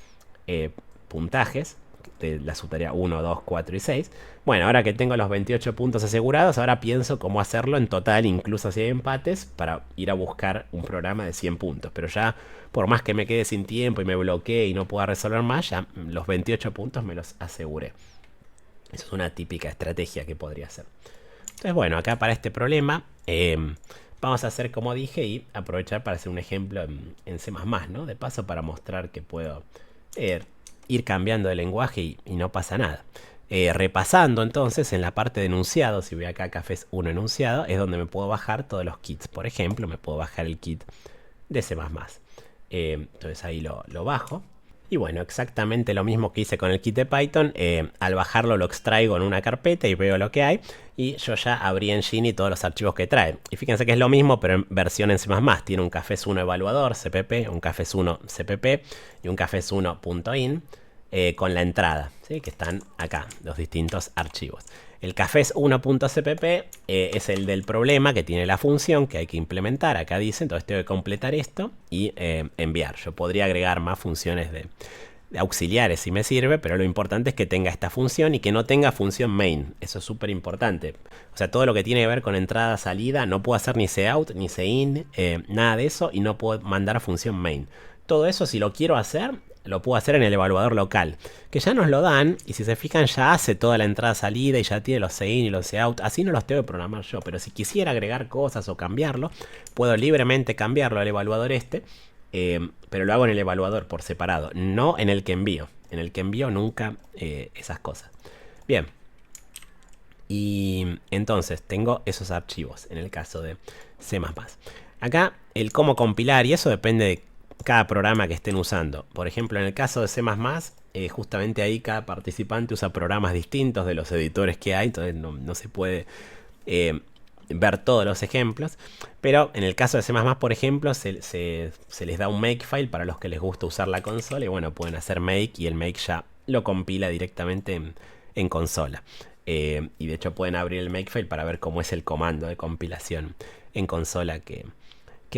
puntajes de la subtarea 1, 2, 4 y 6. Bueno, ahora que tengo los 28 puntos asegurados, ahora pienso cómo hacerlo en total, incluso si hay empates, para ir a buscar un programa de 100 puntos. Pero ya, por más que me quede sin tiempo y me bloquee y no pueda resolver más, ya los 28 puntos me los aseguré. Eso es una típica estrategia que podría hacer. Entonces, bueno, acá para este problema vamos a hacer como dije y aprovechar para hacer un ejemplo en C++, ¿no? De paso para mostrar que puedo ir cambiando de lenguaje y no pasa nada. Repasando entonces en la parte de enunciado, si voy acá a Cafés 1 enunciado, es donde me puedo bajar todos los kits. Por ejemplo, me puedo bajar el kit de C++. Entonces ahí lo bajo. Y bueno, exactamente lo mismo que hice con el kit de Python. Al bajarlo lo extraigo en una carpeta y veo lo que hay. Y yo ya abrí en Gini todos los archivos que trae. Y fíjense que es lo mismo, pero en versión en C++. Tiene un Cafés 1 evaluador, CPP, un Cafés 1 CPP y un Cafés 1.in con la entrada, ¿sí? Que están acá, los distintos archivos. El Cafés 1.cpp es el del problema que tiene la función que hay que implementar. Acá dice, entonces tengo que completar esto y enviar. Yo podría agregar más funciones de auxiliares si me sirve, pero lo importante es que tenga esta función y que no tenga función main. Eso es súper importante. O sea, todo lo que tiene que ver con entrada, salida, no puedo hacer ni cout, ni in, nada de eso, y no puedo mandar función main. Todo eso, si lo quiero hacer, lo puedo hacer en el evaluador local, que ya nos lo dan, y si se fijan ya hace toda la entrada-salida y ya tiene los in y los cout. Así no los tengo que programar yo, pero si quisiera agregar cosas o cambiarlo, puedo libremente cambiarlo al evaluador pero lo hago en el evaluador por separado, no en el que envío. En el que envío nunca esas cosas. Bien. Y entonces tengo esos archivos en el caso de C++. Acá el cómo compilar, y eso depende de cada programa que estén usando. Por ejemplo, en el caso de C++, justamente ahí cada participante usa programas distintos de los editores que hay, entonces no se puede ver todos los ejemplos. Pero en el caso de C++, por ejemplo, se les da un makefile para los que les gusta usar la consola. Y bueno, pueden hacer make y el make ya lo compila directamente en consola. Y de hecho pueden abrir el makefile para ver cómo es el comando de compilación en consola que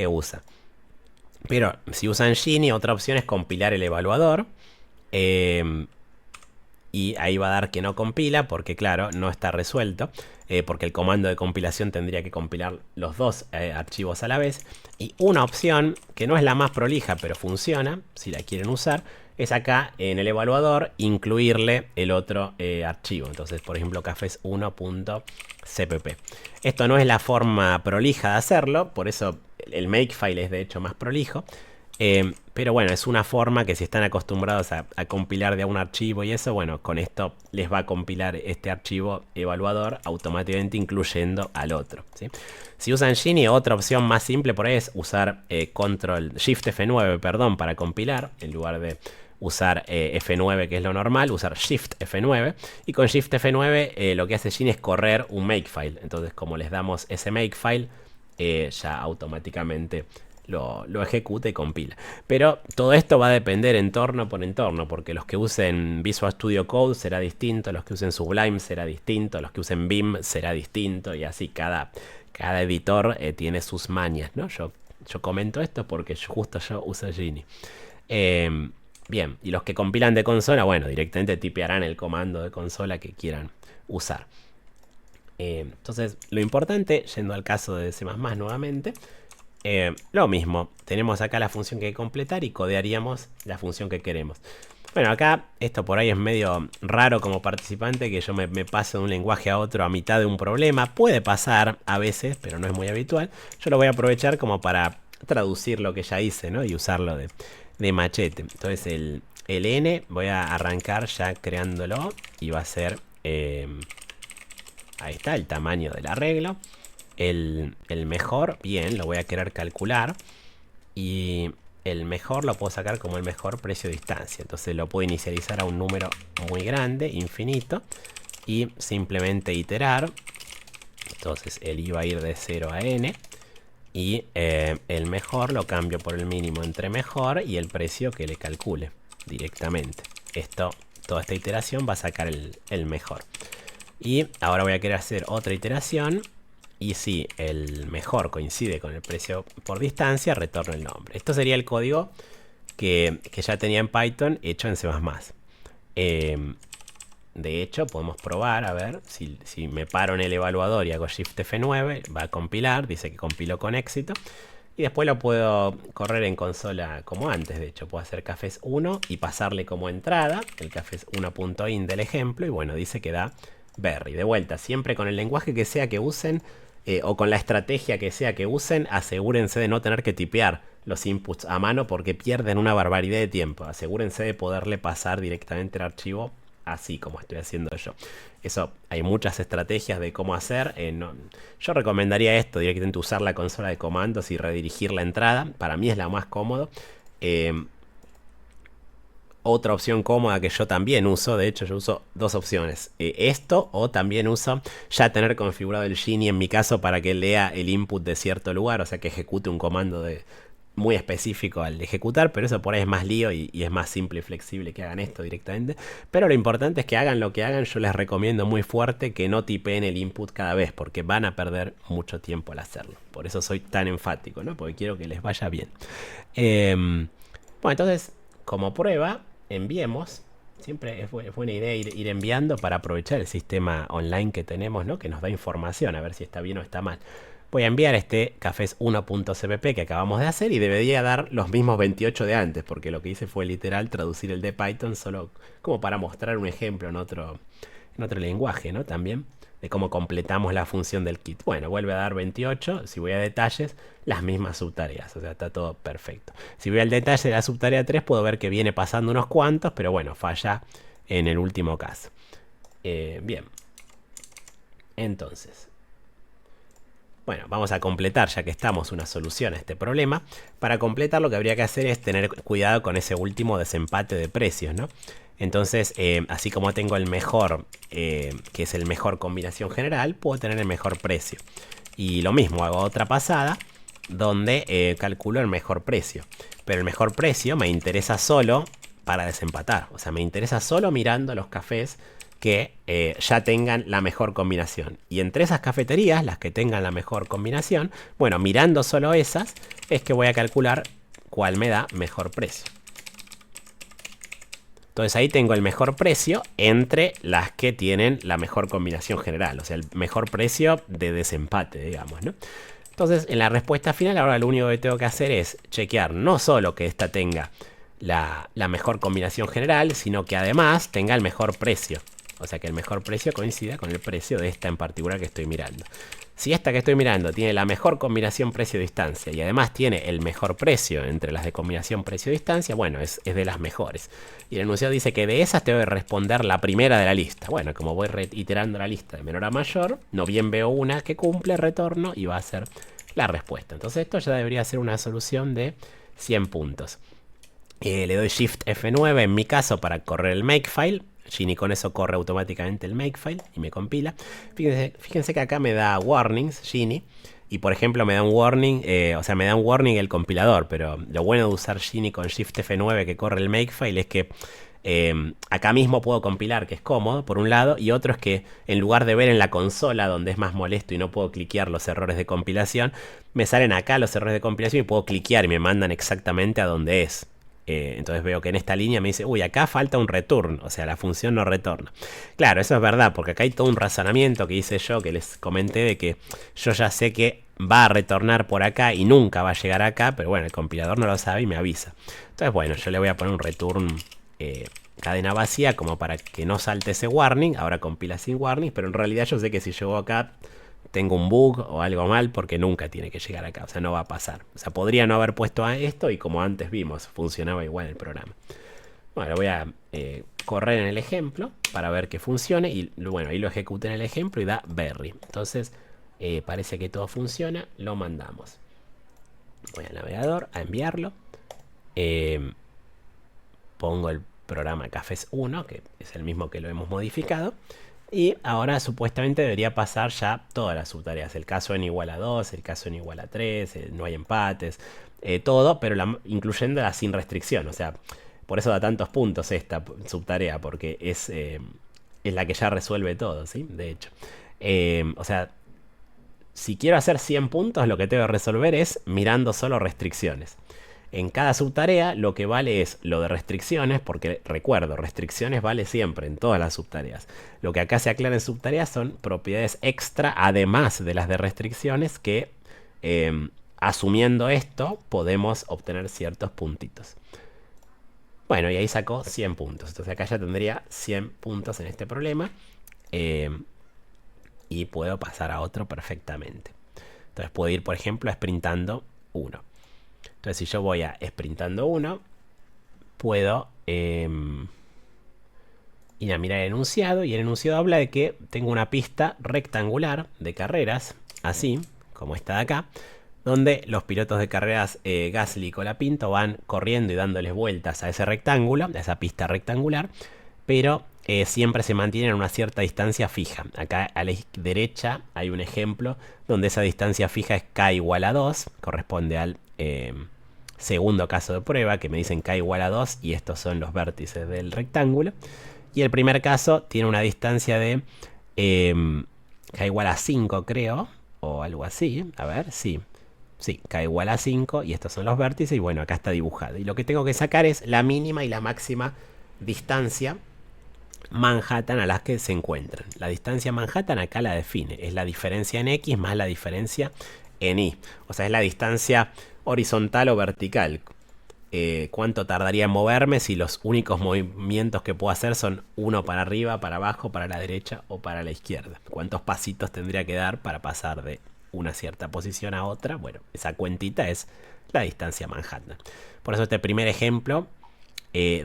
usa. Pero si usan Gini, otra opción es compilar el evaluador. Y ahí va a dar que no compila porque claro, no está resuelto. Porque el comando de compilación tendría que compilar los dos archivos a la vez. Y una opción, que no es la más prolija, pero funciona, si la quieren usar, es acá en el evaluador incluirle el otro archivo. Entonces, por ejemplo, cafés1.cpp. Esto no es la forma prolija de hacerlo, por eso el makefile es de hecho más prolijo. Pero bueno, es una forma que si están acostumbrados a compilar de un archivo y eso, bueno, con esto les va a compilar este archivo evaluador automáticamente incluyendo al otro, ¿sí? Si usan Gini, otra opción más simple por ahí es usar Shift F9, perdón, para compilar, en lugar de usar F9, que es lo normal, usar Shift F9. Y con Shift F9 lo que hace Gini es correr un makefile. Entonces, como les damos ese makefile, ya automáticamente lo ejecuta y compila. Pero todo esto va a depender entorno por entorno, porque los que usen Visual Studio Code será distinto, los que usen Sublime será distinto, los que usen Vim será distinto, y así cada editor tiene sus mañas, ¿no? Yo comento esto porque justo yo uso Gini. Bien, y los que compilan de consola, bueno, directamente tipearán el comando de consola que quieran usar. Entonces, lo importante, yendo al caso de C++ nuevamente, lo mismo, tenemos acá la función que hay que completar y codearíamos la función que queremos. Bueno, acá esto por ahí es medio raro como participante, que yo me paso de un lenguaje a otro a mitad de un problema. Puede pasar a veces, pero no es muy habitual. Yo lo voy a aprovechar como para traducir lo que ya hice, ¿no? Y usarlo de machete. Entonces el N voy a arrancar ya creándolo y va a ser... ahí está, el tamaño del arreglo. El mejor, bien, lo voy a querer calcular. Y el mejor lo puedo sacar como el mejor precio de distancia. Entonces lo puedo inicializar a un número muy grande, infinito. Y simplemente iterar. Entonces el I va a ir de 0 a n. Y el mejor lo cambio por el mínimo entre mejor y el precio que le calcule directamente. Toda esta iteración va a sacar el mejor. Y ahora voy a querer hacer otra iteración. Y si el mejor coincide con el precio por distancia, retorno el nombre. Esto sería el código que ya tenía en Python hecho en C++. De hecho, podemos probar, a ver, si me paro en el evaluador y hago Shift F9, va a compilar, dice que compiló con éxito. Y después lo puedo correr en consola como antes, de hecho. Puedo hacer cafés 1 y pasarle como entrada el cafés 1.in del ejemplo. Y bueno, dice que da Berry. De vuelta, siempre con el lenguaje que sea que usen, o con la estrategia que sea que usen, asegúrense de no tener que tipear los inputs a mano porque pierden una barbaridad de tiempo. Asegúrense de poderle pasar directamente el archivo así como estoy haciendo yo. Eso, hay muchas estrategias de cómo hacer. Yo recomendaría esto, directamente usar la consola de comandos y redirigir la entrada. Para mí es la más cómodo. Otra opción cómoda que yo también uso, de hecho yo uso dos opciones, esto, o también uso ya tener configurado el Gini en mi caso para que lea el input de cierto lugar, o sea que ejecute un comando muy específico al ejecutar, pero eso por ahí es más lío y es más simple y flexible que hagan esto directamente. Pero lo importante es que hagan lo que hagan, yo les recomiendo muy fuerte que no tipeen el input cada vez, porque van a perder mucho tiempo al hacerlo. Por eso soy tan enfático, ¿no? Porque quiero que les vaya bien. Bueno, entonces, como prueba, enviemos. Siempre es buena idea ir enviando para aprovechar el sistema online que tenemos, ¿no? Que nos da información, a ver si está bien o está mal. Voy a enviar este cafés 1.cpp que acabamos de hacer y debería dar los mismos 28 de antes, porque lo que hice fue literal traducir el de Python solo como para mostrar un ejemplo en otro lenguaje, ¿no? También de cómo completamos la función del kit. Bueno, vuelve a dar 28. Si voy a detalles, las mismas subtareas. O sea, está todo perfecto. Si voy al detalle de la subtarea 3, puedo ver que viene pasando unos cuantos, pero bueno, falla en el último caso. Bien. Entonces, bueno, vamos a completar, ya que estamos, una solución a este problema. Para completar, lo que habría que hacer es tener cuidado con ese último desempate de precios, ¿no? Entonces, así como tengo el mejor, que es el mejor combinación general, puedo tener el mejor precio. Y lo mismo, hago otra pasada donde calculo el mejor precio. Pero el mejor precio me interesa solo para desempatar. O sea, me interesa solo mirando los cafés que ya tengan la mejor combinación. Y entre esas cafeterías, las que tengan la mejor combinación, bueno, mirando solo esas, es que voy a calcular cuál me da mejor precio. Entonces ahí tengo el mejor precio entre las que tienen la mejor combinación general. O sea, el mejor precio de desempate, digamos, ¿no? Entonces, en la respuesta final, ahora lo único que tengo que hacer es chequear no solo que esta tenga la mejor combinación general, sino que además tenga el mejor precio. O sea, que el mejor precio coincida con el precio de esta en particular que estoy mirando. si esta que estoy mirando tiene la mejor combinación precio-distancia y además tiene el mejor precio entre las de combinación precio-distancia, bueno, es de las mejores. Y el enunciado dice que de esas te voy a responder la primera de la lista. Bueno, como voy reiterando la lista de menor a mayor, no bien veo una que cumple, retorno y va a ser la respuesta. Entonces esto ya debería ser una solución de 100 puntos. Le doy Shift F9 en mi caso para correr el Makefile. Gini con eso corre automáticamente el Makefile y me compila. Fíjense que acá me da warnings Gini. Y por ejemplo me da un warning, me da un warning el compilador. Pero lo bueno de usar Gini con Shift F9 que corre el Makefile es que acá mismo puedo compilar, que es cómodo por un lado, y otro es que en lugar de ver en la consola donde es más molesto y no puedo cliquear los errores de compilación, me salen acá los errores de compilación y puedo cliquear y me mandan exactamente a donde es. Entonces veo que en esta línea me dice, uy, acá falta un return, o sea, la función no retorna. Claro, eso es verdad, porque acá hay todo un razonamiento que hice yo, que les comenté de que yo ya sé que va a retornar por acá y nunca va a llegar acá, pero bueno, el compilador no lo sabe y me avisa. Entonces, bueno, yo le voy a poner un return cadena vacía como para que no salte ese warning. Ahora compila sin warning, pero en realidad yo sé que si llego acá tengo un bug o algo mal porque nunca tiene que llegar acá, o sea, no va a pasar. O sea, podría no haber puesto a esto y como antes vimos, funcionaba igual el programa. Bueno, voy a correr en el ejemplo para ver que funcione y bueno, ahí lo ejecuté en el ejemplo y da Berry. Entonces, parece que todo funciona, lo mandamos. Voy al navegador a enviarlo. Pongo el programa Cafés 1, que es el mismo que lo hemos modificado. Y ahora supuestamente debería pasar ya todas las subtareas. El caso n igual a 2, el caso n igual a 3, no hay empates, todo, pero incluyendo la sin restricción. O sea, por eso da tantos puntos esta subtarea, porque es la que ya resuelve todo, ¿sí? De hecho. O sea, si quiero hacer 100 puntos, lo que tengo que resolver es mirando solo restricciones. En cada subtarea lo que vale es lo de restricciones, porque recuerdo, restricciones vale siempre en todas las subtareas. Lo que acá se aclara en subtareas son propiedades extra, además de las de restricciones, que asumiendo esto podemos obtener ciertos puntitos. Bueno, y ahí sacó 100 puntos. Entonces acá ya tendría 100 puntos en este problema. Y puedo pasar a otro perfectamente. Entonces puedo ir, por ejemplo, a sprintando 1. Entonces si yo voy a sprintando 1, puedo ir a mirar el enunciado. Y el enunciado habla de que tengo una pista rectangular de carreras, así como esta de acá, donde los pilotos de carreras Gasly y Colapinto van corriendo y dándoles vueltas a ese rectángulo, a esa pista rectangular, pero siempre se mantienen a una cierta distancia fija. Acá a la derecha hay un ejemplo donde esa distancia fija es k igual a 2, corresponde al segundo caso de prueba, que me dicen k igual a 2 y estos son los vértices del rectángulo. Y el primer caso tiene una distancia de k igual a 5, creo, o algo así. A ver, sí, k igual a 5 y estos son los vértices y bueno, acá está dibujado. Y lo que tengo que sacar es la mínima y la máxima distancia Manhattan a las que se encuentran. La distancia Manhattan acá la define, es la diferencia en X más la diferencia en Y. O sea, es la distancia horizontal o vertical. ¿Cuánto tardaría en moverme si los únicos movimientos que puedo hacer son uno para arriba, para abajo, para la derecha o para la izquierda? ¿Cuántos pasitos tendría que dar para pasar de una cierta posición a otra? Bueno, esa cuentita es la distancia Manhattan. Por eso este primer ejemplo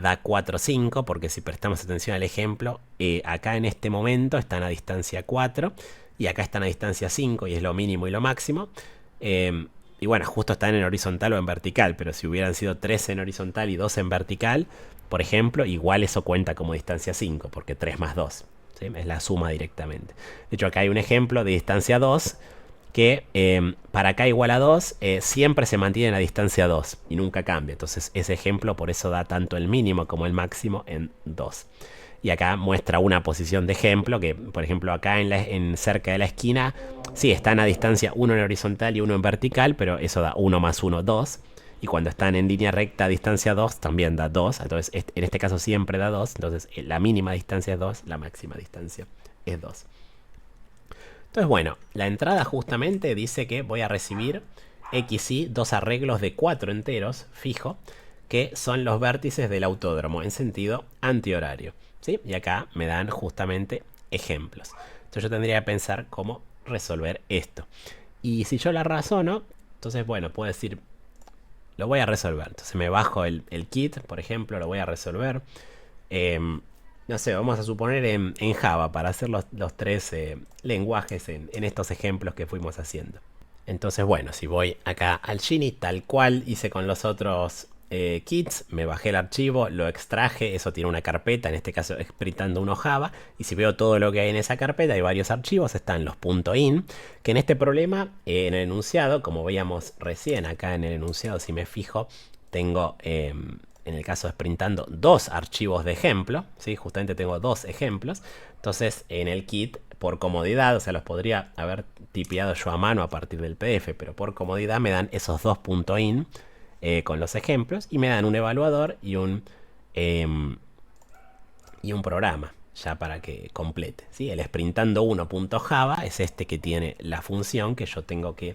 da 4, 5, porque si prestamos atención al ejemplo, acá en este momento están a distancia 4 y acá están a distancia 5 y es lo mínimo y lo máximo. Y bueno, justo están en horizontal o en vertical, pero si hubieran sido 3 en horizontal y 2 en vertical, por ejemplo, igual eso cuenta como distancia 5, porque 3 más 2, ¿sí? Es la suma directamente. De hecho, acá hay un ejemplo de distancia 2 que para k igual a 2 siempre se mantiene en la distancia 2 y nunca cambia. Entonces ese ejemplo por eso da tanto el mínimo como el máximo en 2. Y acá muestra una posición de ejemplo que, por ejemplo, acá en cerca de la esquina, sí, están a distancia 1 en horizontal y 1 en vertical, pero eso da 1 más 1, 2. Y cuando están en línea recta a distancia 2, también da 2. Entonces, en este caso siempre da 2. Entonces, la mínima distancia es 2, la máxima distancia es 2. Entonces, bueno, la entrada justamente dice que voy a recibir XY, dos arreglos de 4 enteros, fijo, que son los vértices del autódromo en sentido antihorario, ¿sí? Y acá me dan justamente ejemplos. Entonces yo tendría que pensar cómo resolver esto. Y si yo la razono, entonces bueno, puedo decir, lo voy a resolver. Entonces me bajo el kit, por ejemplo, lo voy a resolver. No sé, vamos a suponer en Java para hacer los tres lenguajes en estos ejemplos que fuimos haciendo. Entonces, bueno, si voy acá al Gini, tal cual hice con los otros kits, me bajé el archivo, lo extraje, eso tiene una carpeta, en este caso Sprintando 1 Java, y si veo todo lo que hay en esa carpeta, hay varios archivos, están los .in, que en este problema, en el enunciado, como veíamos recién acá en el enunciado, si me fijo, tengo, en el caso de Sprintando, dos archivos de ejemplo, ¿sí? Justamente tengo dos ejemplos, entonces en el kit, por comodidad, o sea, los podría haber tipeado yo a mano a partir del PDF, pero por comodidad me dan esos dos .in con los ejemplos y me dan un evaluador y un programa ya para que complete, ¿sí? El sprintando 1.java es este que tiene la función que yo tengo que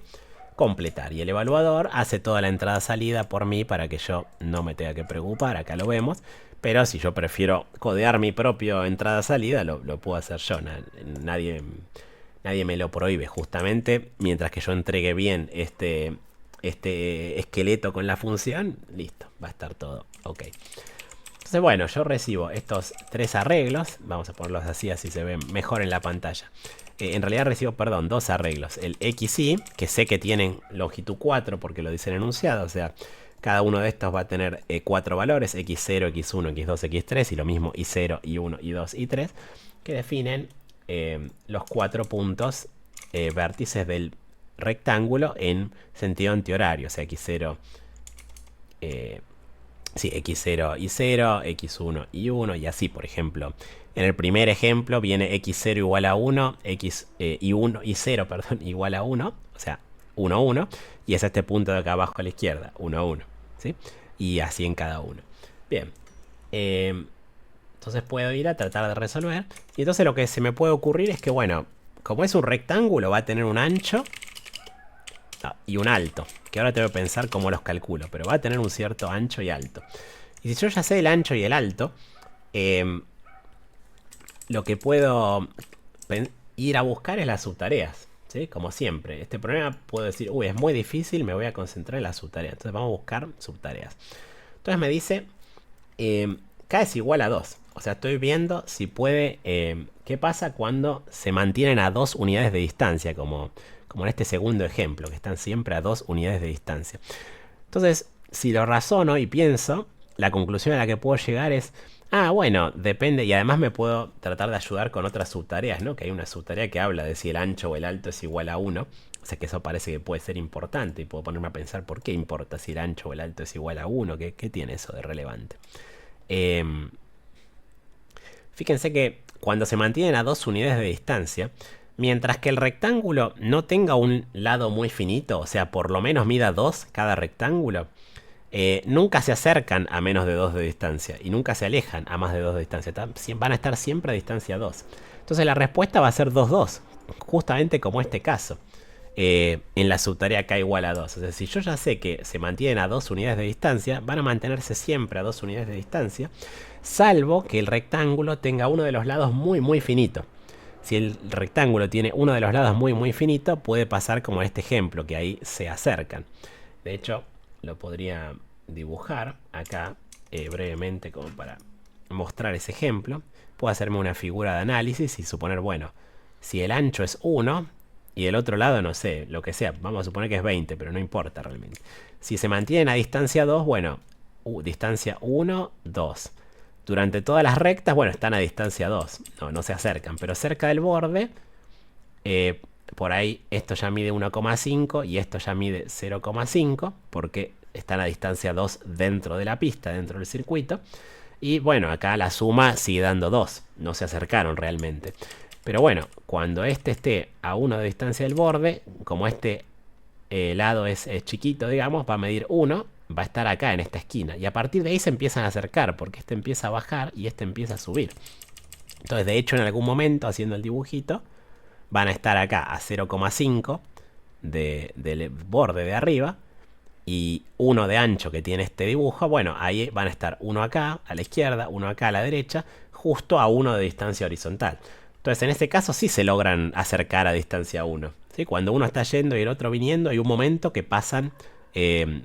completar y el evaluador hace toda la entrada-salida por mí para que yo no me tenga que preocupar. Acá lo vemos, pero si yo prefiero codear mi propio entrada-salida lo puedo hacer yo. Nadie me lo prohíbe, justamente mientras que yo entregue bien este esqueleto con la función, listo, va a estar todo ok. Entonces bueno, yo recibo estos tres arreglos, vamos a ponerlos así se ven mejor en la pantalla. En realidad recibo, perdón, dos arreglos. El XY, que sé que tienen longitud 4 porque lo dice el enunciado, o sea, cada uno de estos va a tener 4 valores, X0, X1, X2, X3, y lo mismo Y0, Y1, Y2, Y3, que definen los 4 puntos vértices del rectángulo en sentido antihorario, o sea, X0, X0 y 0, X1 y 1, y así, por ejemplo. En el primer ejemplo viene X0 igual a 1, y 0, perdón, igual a 1, o sea, 1, 1, y es este punto de acá abajo a la izquierda, 1, 1, ¿sí? Y así en cada uno. Bien, entonces puedo ir a tratar de resolver, y entonces lo que se me puede ocurrir es que, bueno, como es un rectángulo, va a tener un ancho y un alto, que ahora tengo que pensar cómo los calculo, pero va a tener un cierto ancho y alto. Y si yo ya sé el ancho y el alto, lo que puedo ir a buscar es las subtareas, ¿sí? Como siempre, este problema puedo decir, uy, es muy difícil, me voy a concentrar en las subtareas. Entonces vamos a buscar subtareas. Entonces me dice, K es igual a 2. O sea, estoy viendo si puede, qué pasa cuando se mantienen a 2 unidades de distancia, como en este segundo ejemplo, que están siempre a 2 unidades de distancia. Entonces, si lo razono y pienso, la conclusión a la que puedo llegar es, bueno, depende, y además me puedo tratar de ayudar con otras subtareas, ¿no? Que hay una subtarea que habla de si el ancho o el alto es igual a 1. O sea que eso parece que puede ser importante y puedo ponerme a pensar por qué importa si el ancho o el alto es igual a 1. ¿Qué tiene eso de relevante? Fíjense que cuando se mantienen a 2 unidades de distancia, mientras que el rectángulo no tenga un lado muy finito, o sea, por lo menos mida 2 cada rectángulo, nunca se acercan a menos de 2 de distancia y nunca se alejan a más de 2 de distancia. Van a estar siempre a distancia 2. Entonces la respuesta va a ser 2, 2, justamente como este caso. En la subtarea K igual a 2. O sea, si yo ya sé que se mantienen a 2 unidades de distancia, van a mantenerse siempre a 2 unidades de distancia, salvo que el rectángulo tenga uno de los lados muy muy finito. Si el rectángulo tiene uno de los lados muy muy finito, puede pasar como en este ejemplo, que ahí se acercan. De hecho, lo podría dibujar acá brevemente como para mostrar ese ejemplo. Puedo hacerme una figura de análisis y suponer, bueno, si el ancho es 1 y el otro lado, no sé, lo que sea, vamos a suponer que es 20, pero no importa realmente. Si se mantienen a distancia 2, bueno, distancia 1, 2. Durante todas las rectas, bueno, están a distancia 2, no se acercan, pero cerca del borde, por ahí esto ya mide 1,5 y esto ya mide 0,5, porque están a distancia 2 dentro de la pista, dentro del circuito. Y bueno, acá la suma sigue dando 2, no se acercaron realmente. Pero bueno, cuando este esté a 1 de distancia del borde, como este lado es chiquito, digamos, va a medir 1, va a estar acá en esta esquina. Y a partir de ahí se empiezan a acercar, porque este empieza a bajar y este empieza a subir. Entonces, de hecho, en algún momento, haciendo el dibujito, van a estar acá a 0,5 del borde de arriba. Y 1 de ancho que tiene este dibujo, bueno, ahí van a estar uno acá a la izquierda, uno acá a la derecha, justo a 1 de distancia horizontal. Entonces en este caso sí se logran acercar a distancia 1. ¿Sí? Cuando uno está yendo y el otro viniendo, hay un momento que pasan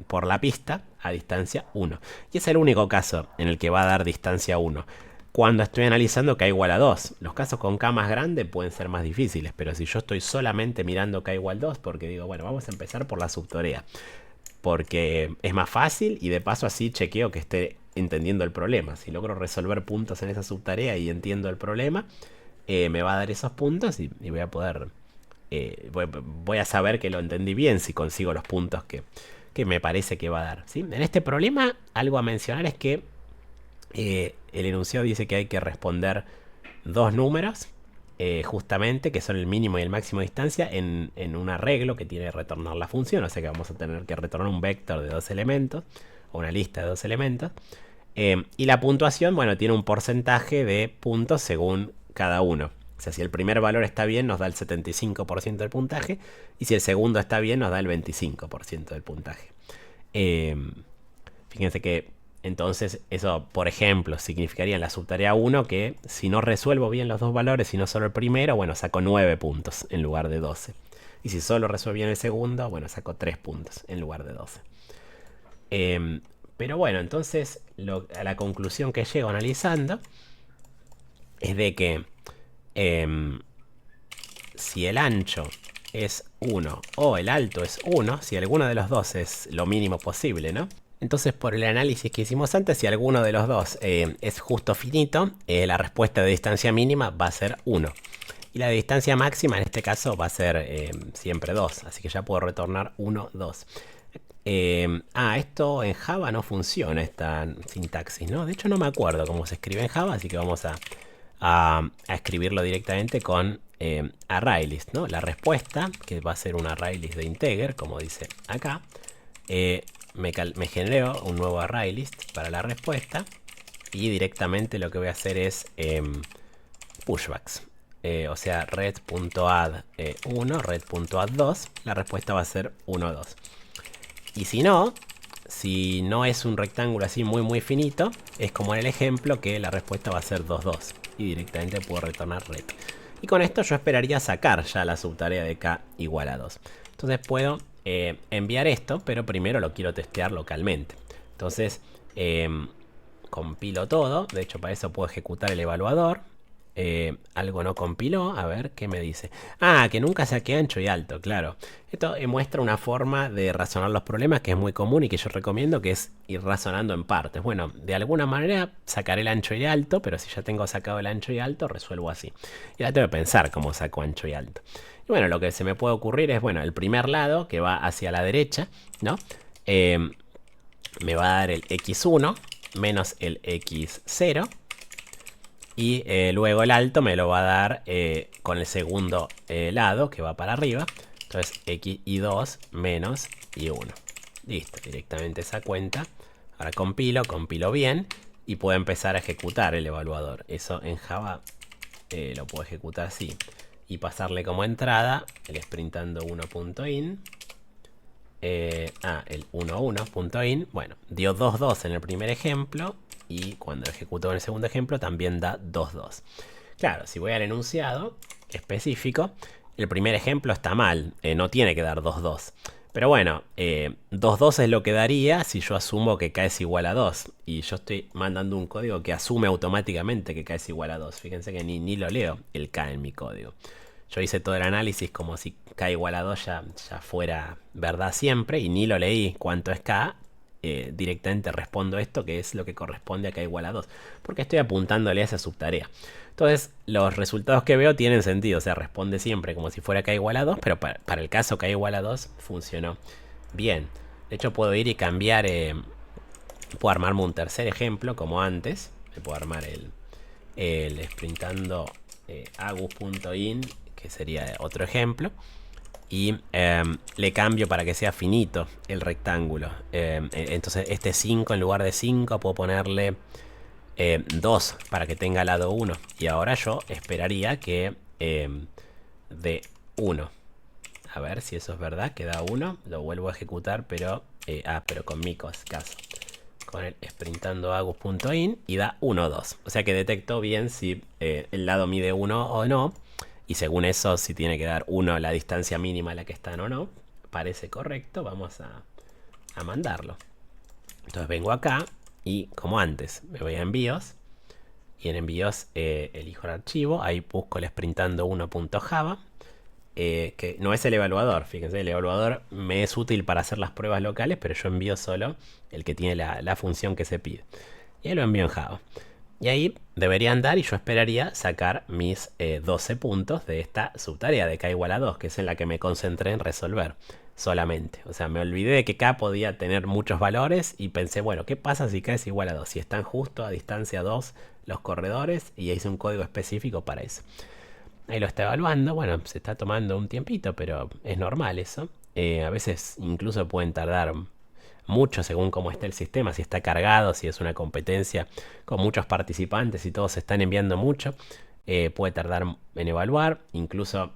por la pista a distancia 1. Y es el único caso en el que va a dar distancia 1. Cuando estoy analizando k igual a 2. Los casos con k más grande pueden ser más difíciles, pero si yo estoy solamente mirando k igual 2, porque digo, bueno, vamos a empezar por la subtarea, porque es más fácil y de paso así chequeo que esté entendiendo el problema. Si logro resolver puntos en esa subtarea y entiendo el problema, me va a dar esos puntos y voy a poder... voy a saber que lo entendí bien si consigo los puntos que me parece que va a dar, ¿sí? En este problema, algo a mencionar es que el enunciado dice que hay que responder dos números, justamente, que son el mínimo y el máximo de distancia, en un arreglo que tiene que retornar la función. O sea que vamos a tener que retornar un vector de dos elementos, o una lista de dos elementos. Y la puntuación, bueno, tiene un porcentaje de puntos según cada uno. O sea, si el primer valor está bien, nos da el 75% del puntaje. Y si el segundo está bien, nos da el 25% del puntaje. Fíjense que entonces eso, por ejemplo, significaría en la subtarea 1 que si no resuelvo bien los dos valores, sino solo el primero, bueno, saco 9 puntos en lugar de 12. Y si solo resuelvo bien el segundo, bueno, saco 3 puntos en lugar de 12. Pero bueno, entonces a la conclusión que llego analizando es de que si el ancho es 1 o el alto es 1, si alguno de los dos es lo mínimo posible, ¿no? Entonces, por el análisis que hicimos antes, si alguno de los dos es justo finito, la respuesta de distancia mínima va a ser 1. Y la de distancia máxima en este caso va a ser siempre 2. Así que ya puedo retornar 1, 2. Esto en Java no funciona, esta sintaxis, ¿no? De hecho no me acuerdo cómo se escribe en Java, así que vamos a escribirlo directamente con ArrayList, ¿no? La respuesta, que va a ser un ArrayList de integer, como dice acá, me genero un nuevo ArrayList para la respuesta y directamente lo que voy a hacer es pushbacks. O sea, red.add 1, red.add 2, la respuesta va a ser 1, 2. Y si no es un rectángulo así muy finito, es como en el ejemplo que la respuesta va a ser 2, 2. Y directamente puedo retornar red. Y con esto yo esperaría sacar ya la subtarea de k igual a 2. Entonces puedo enviar esto, pero primero lo quiero testear localmente. Entonces compilo todo. De hecho, para eso puedo ejecutar el evaluador. Algo no compiló, a ver qué me dice. Que nunca saqué ancho y alto, claro. Esto muestra una forma de razonar los problemas que es muy común y que yo recomiendo, que es ir razonando en partes. Bueno, de alguna manera sacaré el ancho y alto, pero si ya tengo sacado el ancho y alto, resuelvo así. Y ahora tengo que pensar cómo saco ancho y alto. Y bueno, lo que se me puede ocurrir es, bueno, el primer lado que va hacia la derecha, ¿no? Me va a dar el x1 menos el x0. Y luego el alto me lo va a dar con el segundo lado que va para arriba. Entonces x y 2 menos y 1. Listo, directamente esa cuenta. Ahora compilo bien y puedo empezar a ejecutar el evaluador. Eso en Java lo puedo ejecutar así. Y pasarle como entrada el sprintando 1.in. El 1.1.in. Bueno, dio 2.2 en el primer ejemplo. Y cuando ejecuto en el segundo ejemplo también da 2.2. Claro, si voy al enunciado específico, el primer ejemplo está mal, no tiene que dar 2.2. Pero bueno, 2.2 es lo que daría si yo asumo que k es igual a 2. Y yo estoy mandando un código que asume automáticamente que k es igual a 2. Fíjense que ni lo leo el k en mi código. Yo hice todo el análisis como si k igual a 2 ya fuera verdad siempre. Y ni lo leí cuánto es k. Directamente respondo esto, que es lo que corresponde a k igual a 2, porque estoy apuntándole a esa subtarea. Entonces los resultados que veo tienen sentido, o sea, responde siempre como si fuera k igual a 2, pero para el caso k igual a 2 funcionó bien. De hecho puedo ir y cambiar, puedo armarme un tercer ejemplo como antes. Me puedo armar el sprintando agus.in, que sería otro ejemplo. Y le cambio para que sea finito el rectángulo. Entonces este 5 en lugar de 5 puedo ponerle 2 para que tenga lado 1. Y ahora yo esperaría que dé 1. A ver si eso es verdad, que da 1. Lo vuelvo a ejecutar, pero con mi caso. con el sprintandoagus.in y da 1, 2. O sea que detectó bien si el lado mide 1 o no. Y según eso, si tiene que dar 1 la distancia mínima a la que están o no. Parece correcto, vamos a mandarlo. Entonces vengo acá y como antes, me voy a envíos. Y en envíos elijo el archivo. Ahí busco el sprintando1.java. Que no es el evaluador, fíjense, el evaluador me es útil para hacer las pruebas locales, pero yo envío solo el que tiene la función que se pide. Y ahí lo envío en Java. Y ahí debería andar y yo esperaría sacar mis 12 puntos de esta subtarea de k igual a 2, que es en la que me concentré en resolver solamente. O sea, me olvidé de que k podía tener muchos valores y pensé, bueno, ¿qué pasa si k es igual a 2? Si están justo a distancia 2 los corredores, y hice un código específico para eso. Ahí lo está evaluando, bueno, se está tomando un tiempito, pero es normal eso. A veces incluso pueden tardar mucho según cómo está el sistema, si está cargado, si es una competencia con muchos participantes y todos se están enviando mucho. Puede tardar en evaluar, incluso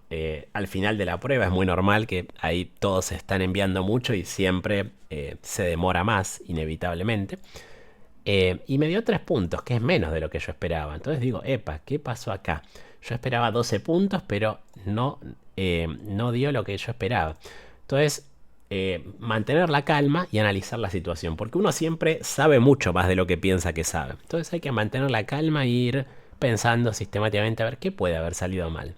al final de la prueba es muy normal que ahí todos se están enviando mucho y siempre se demora más, inevitablemente. Y me dio 3 puntos, que es menos de lo que yo esperaba. Entonces digo, epa, ¿qué pasó acá? Yo esperaba 12 puntos, pero no dio lo que yo esperaba. Entonces, mantener la calma y analizar la situación, porque uno siempre sabe mucho más de lo que piensa que sabe. Entonces hay que mantener la calma e ir pensando sistemáticamente a ver qué puede haber salido mal.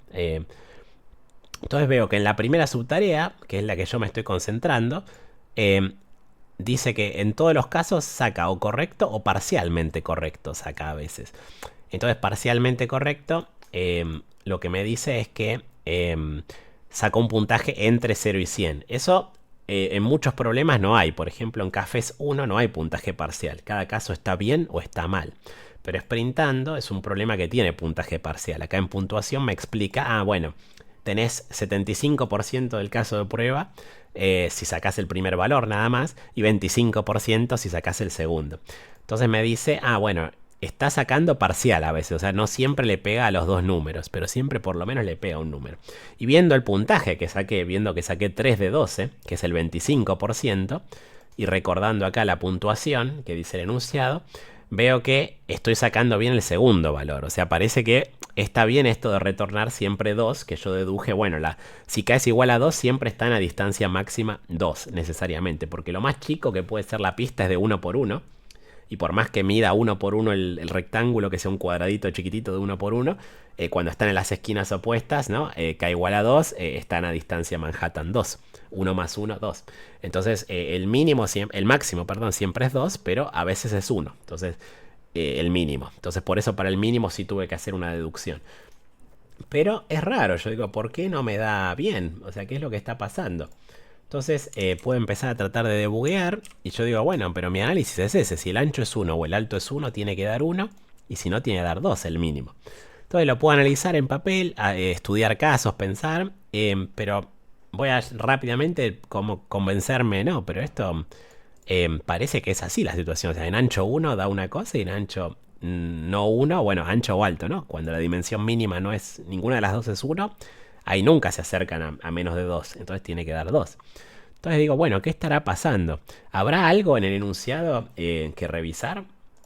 Entonces veo que en la primera subtarea, que es la que yo me estoy concentrando, dice que en todos los casos saca o correcto o parcialmente correcto, saca a veces. Entonces parcialmente correcto, lo que me dice es que sacó un puntaje entre 0 y 100. Eso en muchos problemas no hay. Por ejemplo, en Cafés 1 no hay puntaje parcial. Cada caso está bien o está mal. Pero sprintando es un problema que tiene puntaje parcial. Acá en puntuación me explica, bueno, tenés 75% del caso de prueba si sacás el primer valor nada más y 25% si sacás el segundo. Entonces me dice, bueno, está sacando parcial a veces, o sea, no siempre le pega a los dos números, pero siempre por lo menos le pega un número. Y viendo el puntaje que saqué, viendo que saqué 3 de 12, que es el 25%, y recordando acá la puntuación que dice el enunciado, veo que estoy sacando bien el segundo valor. O sea, parece que está bien esto de retornar siempre 2, que yo deduje, bueno, si k es igual a 2, siempre está en la distancia máxima 2, necesariamente, porque lo más chico que puede ser la pista es de 1 por 1, y por más que mida 1 por 1 el rectángulo, que sea un cuadradito chiquitito de 1 por 1, cuando están en las esquinas opuestas, ¿no? K igual a 2, están a distancia Manhattan 2. 1 más 1, 2. Entonces, el máximo, siempre es 2, pero a veces es 1. Entonces, el mínimo. Entonces, por eso para el mínimo sí tuve que hacer una deducción. Pero es raro, yo digo, ¿por qué no me da bien? O sea, ¿qué es lo que está pasando? Entonces puedo empezar a tratar de debuguear y yo digo, bueno, pero mi análisis es ese. Si el ancho es 1 o el alto es 1, tiene que dar 1 y si no, tiene que dar 2 el mínimo. Entonces lo puedo analizar en papel, estudiar casos, pensar, pero voy a rápidamente como convencerme, no, pero esto parece que es así la situación. O sea, en ancho 1 da una cosa y en ancho no 1, bueno, ancho o alto, ¿no? Cuando la dimensión mínima no es, ninguna de las dos es 1, ahí nunca se acercan a menos de 2, entonces tiene que dar 2. Entonces digo, bueno, ¿qué estará pasando? ¿Habrá algo en el enunciado que revisar?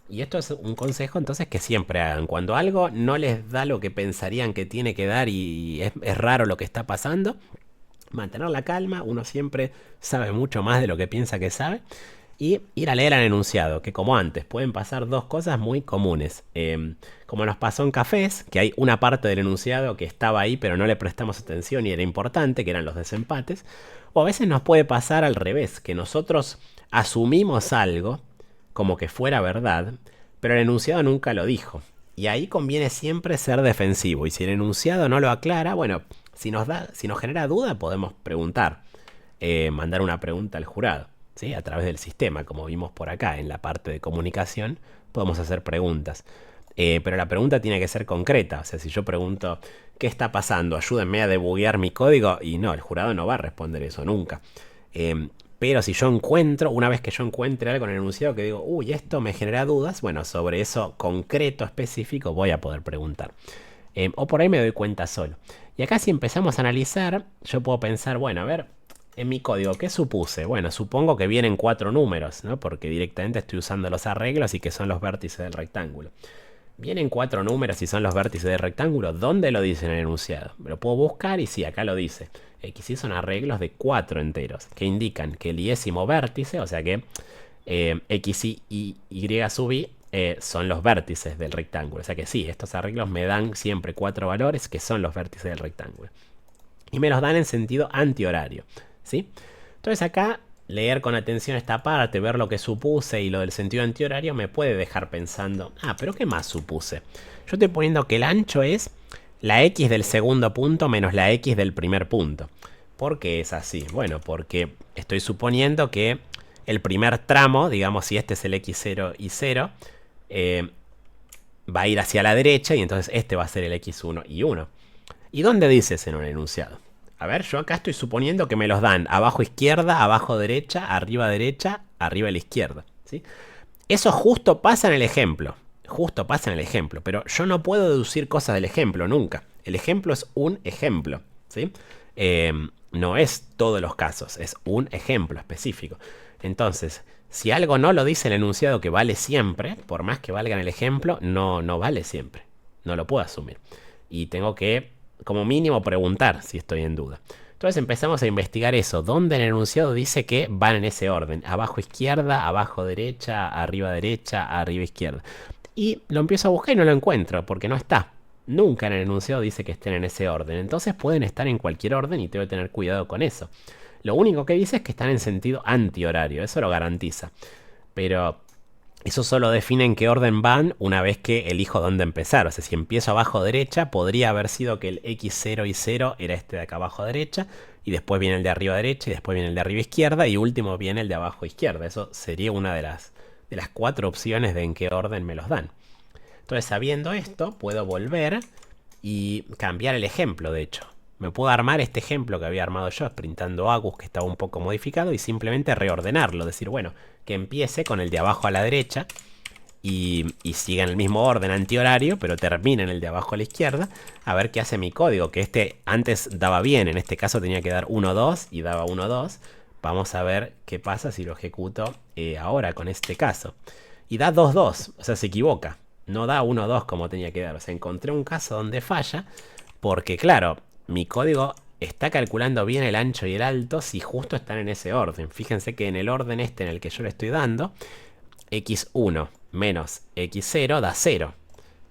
Y esto es un consejo entonces que siempre hagan. Cuando algo no les da lo que pensarían que tiene que dar y es raro lo que está pasando, mantener la calma, uno siempre sabe mucho más de lo que piensa que sabe. Y ir a leer el enunciado, que como antes, pueden pasar dos cosas muy comunes. Como nos pasó en Cafés, que hay una parte del enunciado que estaba ahí pero no le prestamos atención y era importante, que eran los desempates. O a veces nos puede pasar al revés, que nosotros asumimos algo como que fuera verdad, pero el enunciado nunca lo dijo. Y ahí conviene siempre ser defensivo. Y si el enunciado no lo aclara, bueno, si nos genera duda, podemos preguntar, mandar una pregunta al jurado. ¿Sí? A través del sistema, como vimos por acá en la parte de comunicación, podemos hacer preguntas. Pero la pregunta tiene que ser concreta. O sea, si yo pregunto, ¿qué está pasando? Ayúdenme a debuguear mi código. Y no, el jurado no va a responder eso nunca. Pero si yo una vez que yo encuentre algo en el enunciado que digo, uy, esto me genera dudas, bueno, sobre eso concreto, específico, voy a poder preguntar. O por ahí me doy cuenta solo. Y acá si empezamos a analizar, yo puedo pensar, bueno, a ver, en mi código, ¿qué supuse? Bueno, supongo que vienen 4 números, ¿no? Porque directamente estoy usando los arreglos y que son los vértices del rectángulo. Vienen 4 números y son los vértices del rectángulo. ¿Dónde lo dice en el enunciado? Lo puedo buscar y sí, acá lo dice. XY son arreglos de 4 enteros que indican que el iésimo vértice, o sea que XY y Y sub I son los vértices del rectángulo. O sea que sí, estos arreglos me dan siempre 4 valores que son los vértices del rectángulo. Y me los dan en sentido antihorario, ¿sí? Entonces acá leer con atención esta parte, ver lo que supuse y lo del sentido antihorario me puede dejar pensando, pero ¿qué más supuse? Yo estoy poniendo que el ancho es la X del segundo punto menos la X del primer punto. ¿Por qué es así? Bueno, porque estoy suponiendo que el primer tramo, digamos si este es el X0 y 0, va a ir hacia la derecha y entonces este va a ser el X1 y 1. ¿Y dónde dice eso en un enunciado? A ver, yo acá estoy suponiendo que me los dan abajo izquierda, abajo derecha, arriba a la izquierda, ¿sí? Eso justo pasa en el ejemplo. Justo pasa en el ejemplo. Pero yo no puedo deducir cosas del ejemplo nunca. El ejemplo es un ejemplo, ¿sí? No es todos los casos. Es un ejemplo específico. Entonces, si algo no lo dice el enunciado que vale siempre, por más que valga en el ejemplo, no vale siempre. No lo puedo asumir. Y tengo que, como mínimo, preguntar si estoy en duda. Entonces empezamos a investigar eso. ¿Dónde en el enunciado dice que van en ese orden? Abajo izquierda, abajo derecha, arriba izquierda. Y lo empiezo a buscar y no lo encuentro porque no está. Nunca en el enunciado dice que estén en ese orden. Entonces pueden estar en cualquier orden y tengo que tener cuidado con eso. Lo único que dice es que están en sentido antihorario. Eso lo garantiza. Pero eso solo define en qué orden van una vez que elijo dónde empezar. O sea, si empiezo abajo derecha, podría haber sido que el X0 y 0 era este de acá abajo derecha, y después viene el de arriba derecha, y después viene el de arriba izquierda, y último viene el de abajo izquierda. Eso sería una de las 4 opciones de en qué orden me los dan. Entonces, sabiendo esto, puedo volver y cambiar el ejemplo, de hecho. Me puedo armar este ejemplo que había armado yo, sprintando Agus, que estaba un poco modificado, y simplemente reordenarlo. Decir, bueno, que empiece con el de abajo a la derecha y siga en el mismo orden antihorario, pero termine en el de abajo a la izquierda. A ver qué hace mi código, que este antes daba bien. En este caso tenía que dar 1, 2 y daba 1, 2. Vamos a ver qué pasa si lo ejecuto ahora con este caso. Y da 2, 2, o sea, se equivoca. No da 1, 2 como tenía que dar. O sea, encontré un caso donde falla porque, claro, mi código está calculando bien el ancho y el alto si justo están en ese orden. Fíjense que en el orden este en el que yo le estoy dando, X1 menos X0 da 0.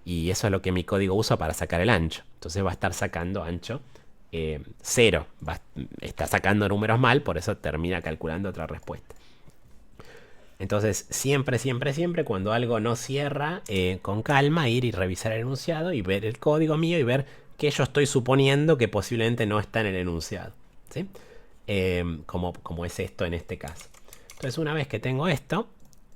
Y eso es lo que mi código usa para sacar el ancho. Entonces va a estar sacando ancho 0. Está sacando números mal, por eso termina calculando otra respuesta. Entonces, siempre, cuando algo no cierra, con calma, ir y revisar el enunciado y ver el código mío y ver que yo estoy suponiendo que posiblemente no está en el enunciado, ¿sí? Como es esto en este caso. Entonces, una vez que tengo esto,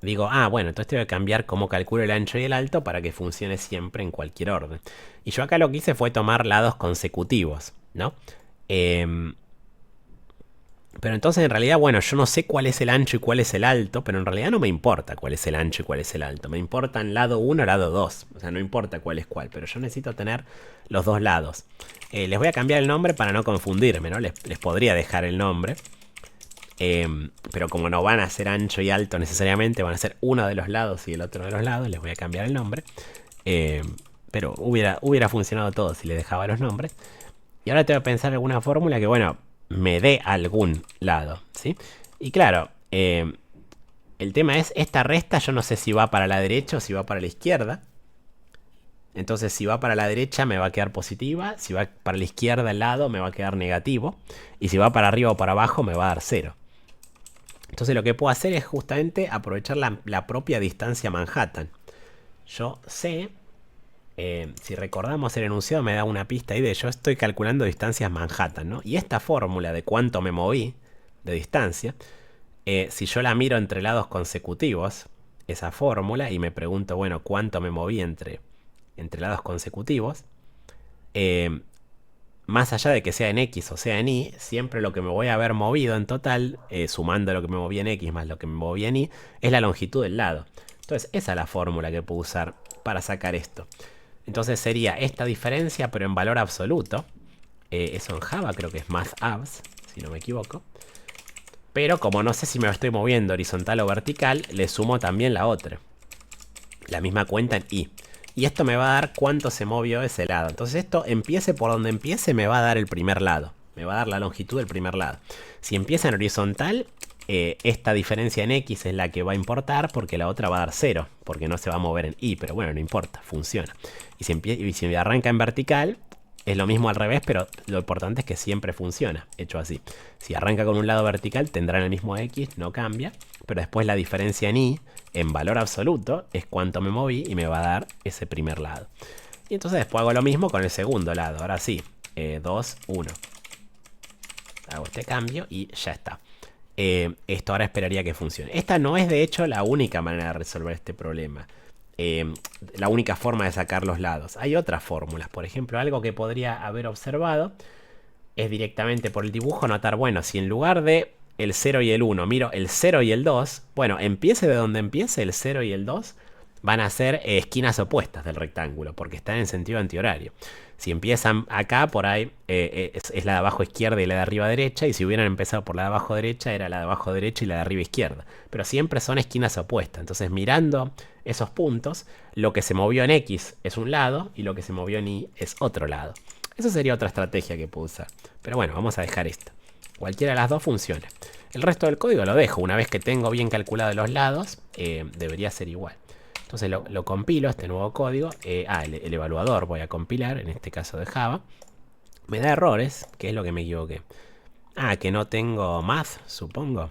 digo, bueno, entonces tengo que cambiar cómo calculo el ancho y el alto para que funcione siempre en cualquier orden. Y yo acá lo que hice fue tomar lados consecutivos, ¿no? Pero entonces en realidad, bueno, yo no sé cuál es el ancho y cuál es el alto, pero en realidad no me importa cuál es el ancho y cuál es el alto. Me importan lado 1 y lado 2. O sea, no importa cuál es cuál, pero yo necesito tener los dos lados. Les voy a cambiar el nombre para no confundirme, ¿no? Les podría dejar el nombre. Pero como no van a ser ancho y alto necesariamente, van a ser uno de los lados y el otro de los lados, les voy a cambiar el nombre. Pero hubiera funcionado todo si les dejaba los nombres. Y ahora tengo que pensar alguna fórmula que, bueno, me dé algún lado, ¿sí? Y claro, el tema es, esta resta yo no sé si va para la derecha o si va para la izquierda. Entonces, si va para la derecha me va a quedar positiva, si va para la izquierda al lado me va a quedar negativo, y si va para arriba o para abajo me va a dar 0. Entonces lo que puedo hacer es justamente aprovechar la propia distancia Manhattan. Yo sé, si recordamos el enunciado me da una pista ahí de yo estoy calculando distancias Manhattan, ¿no? Y esta fórmula de cuánto me moví de distancia, si yo la miro entre lados consecutivos, esa fórmula, y me pregunto, bueno, cuánto me moví entre lados consecutivos, más allá de que sea en X o sea en Y, siempre lo que me voy a haber movido en total, sumando lo que me moví en X más lo que me moví en Y, es la longitud del lado. Entonces esa es la fórmula que puedo usar para sacar esto. Entonces sería esta diferencia, pero en valor absoluto. Eso en Java creo que es mathAbs, si no me equivoco. Pero como no sé si me estoy moviendo horizontal o vertical, le sumo también la otra. La misma cuenta en y. Y esto me va a dar cuánto se movió ese lado. Entonces esto, empiece por donde empiece, me va a dar el primer lado. Me va a dar la longitud del primer lado. Si empieza en horizontal, esta diferencia en X es la que va a importar, porque la otra va a dar 0, porque no se va a mover en Y, pero bueno, no importa, funciona. Y si arranca en vertical, es lo mismo al revés, pero lo importante es que siempre funciona, hecho así. Si arranca con un lado vertical, tendrán el mismo X, no cambia, pero después la diferencia en Y, en valor absoluto, es cuánto me moví y me va a dar ese primer lado. Y entonces después hago lo mismo con el segundo lado, ahora sí, 2, 1. Hago este cambio y ya está. Esto ahora esperaría que funcione. Esta no es de hecho la única manera de resolver este problema. La única forma de sacar los lados. Hay otras fórmulas. Por ejemplo, algo que podría haber observado es directamente por el dibujo notar, bueno, si en lugar de el 0 y el 1 miro el 0 y el 2, bueno, empiece de donde empiece, el 0 y el 2 van a ser esquinas opuestas del rectángulo, porque están en sentido antihorario. Si empiezan acá, por ahí es la de abajo izquierda y la de arriba derecha, y si hubieran empezado por la de abajo derecha, era la de abajo derecha y la de arriba izquierda. Pero siempre son esquinas opuestas. Entonces, mirando esos puntos, lo que se movió en X es un lado y lo que se movió en Y es otro lado. Eso sería otra estrategia que puedo usar. Pero bueno, vamos a dejar esta. Cualquiera de las dos funciona. El resto del código lo dejo. Una vez que tengo bien calculado los lados, debería ser igual. Entonces lo compilo, este nuevo código. El evaluador voy a compilar, en este caso de Java. Me da errores, que es lo que me equivoqué. Que no tengo math, supongo.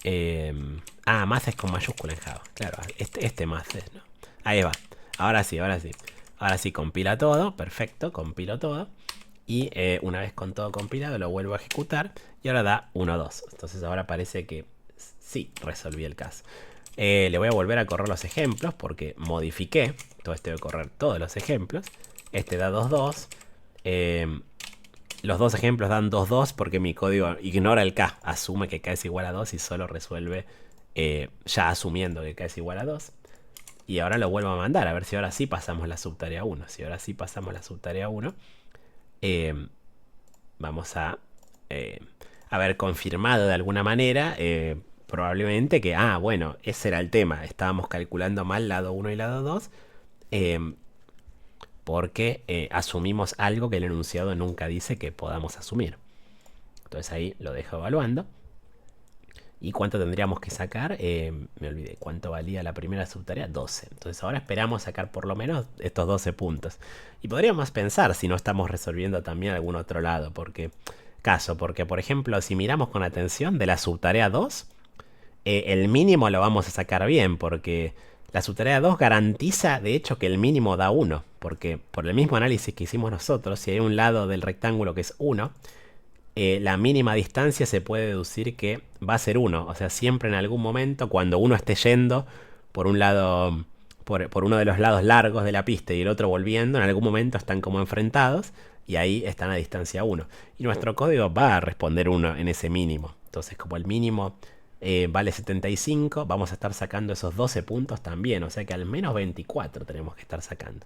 Math es con mayúscula en Java. Claro, este math es, ¿no? Ahí va. Ahora sí, ahora sí. Ahora sí, compila todo. Perfecto, compilo todo. Y una vez con todo compilado, lo vuelvo a ejecutar. Y ahora da 1, 2. Entonces ahora parece que sí, resolví el caso. Le voy a volver a correr los ejemplos porque modifiqué. Todo este voy a correr todos los ejemplos. Este da 2, 2. Los dos ejemplos dan 2, 2 porque mi código ignora el K. Asume que K es igual a 2 y solo resuelve ya asumiendo que K es igual a 2. Y ahora lo vuelvo a mandar. A ver si ahora sí pasamos la subtarea 1. Si ahora sí pasamos la subtarea 1. Vamos a haber confirmado de alguna manera probablemente que, bueno, ese era el tema. Estábamos calculando mal lado 1 y lado 2 porque asumimos algo que el enunciado nunca dice que podamos asumir. Entonces ahí lo dejo evaluando. ¿Y cuánto tendríamos que sacar? Me olvidé. ¿Cuánto valía la primera subtarea? 12. Entonces ahora esperamos sacar por lo menos estos 12 puntos. Y podríamos pensar si no estamos resolviendo también algún otro lado. Porque, por ejemplo, si miramos con atención de la subtarea 2, el mínimo lo vamos a sacar bien. Porque la subtarea 2 garantiza, de hecho, que el mínimo da 1. Porque por el mismo análisis que hicimos nosotros, si hay un lado del rectángulo que es 1... la mínima distancia se puede deducir que va a ser 1. O sea, siempre en algún momento, cuando uno esté yendo por un lado, por uno de los lados largos de la pista y el otro volviendo, en algún momento están como enfrentados y ahí están a distancia 1. Y nuestro código va a responder 1 en ese mínimo. Entonces, como el mínimo vale 75, vamos a estar sacando esos 12 puntos también. O sea que al menos 24 tenemos que estar sacando.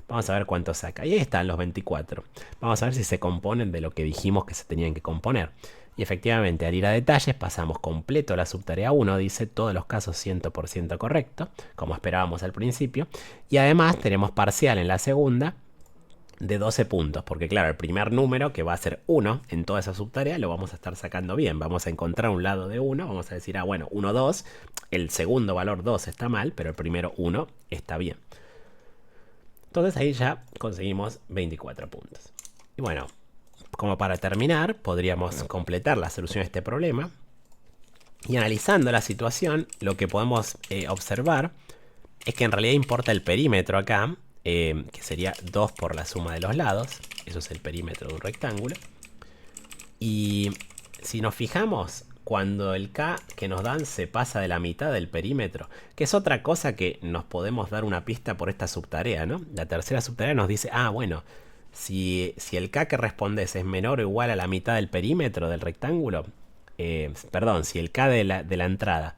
Vamos a ver cuánto saca. Y ahí están los 24. Vamos a ver si se componen de lo que dijimos que se tenían que componer. Y efectivamente, al ir a detalles, pasamos completo la subtarea 1. Dice todos los casos 100% correcto, como esperábamos al principio. Y además tenemos parcial en la segunda de 12 puntos. Porque claro, el primer número, que va a ser 1 en toda esa subtarea, lo vamos a estar sacando bien. Vamos a encontrar un lado de 1. Vamos a decir, bueno, 1, 2. El segundo valor 2 está mal, pero el primero 1 está bien. Entonces ahí ya conseguimos 24 puntos. Y bueno, como para terminar, podríamos completar la solución a este problema. Y analizando la situación, lo que podemos observar es que en realidad importa el perímetro acá, que sería 2 por la suma de los lados. Eso es el perímetro de un rectángulo. Y si nos fijamos, cuando el K que nos dan se pasa de la mitad del perímetro, que es otra cosa que nos podemos dar una pista por esta subtarea, ¿no? La tercera subtarea nos dice, bueno, si el K que respondes es menor o igual a la mitad del perímetro del rectángulo, perdón, si el K de la entrada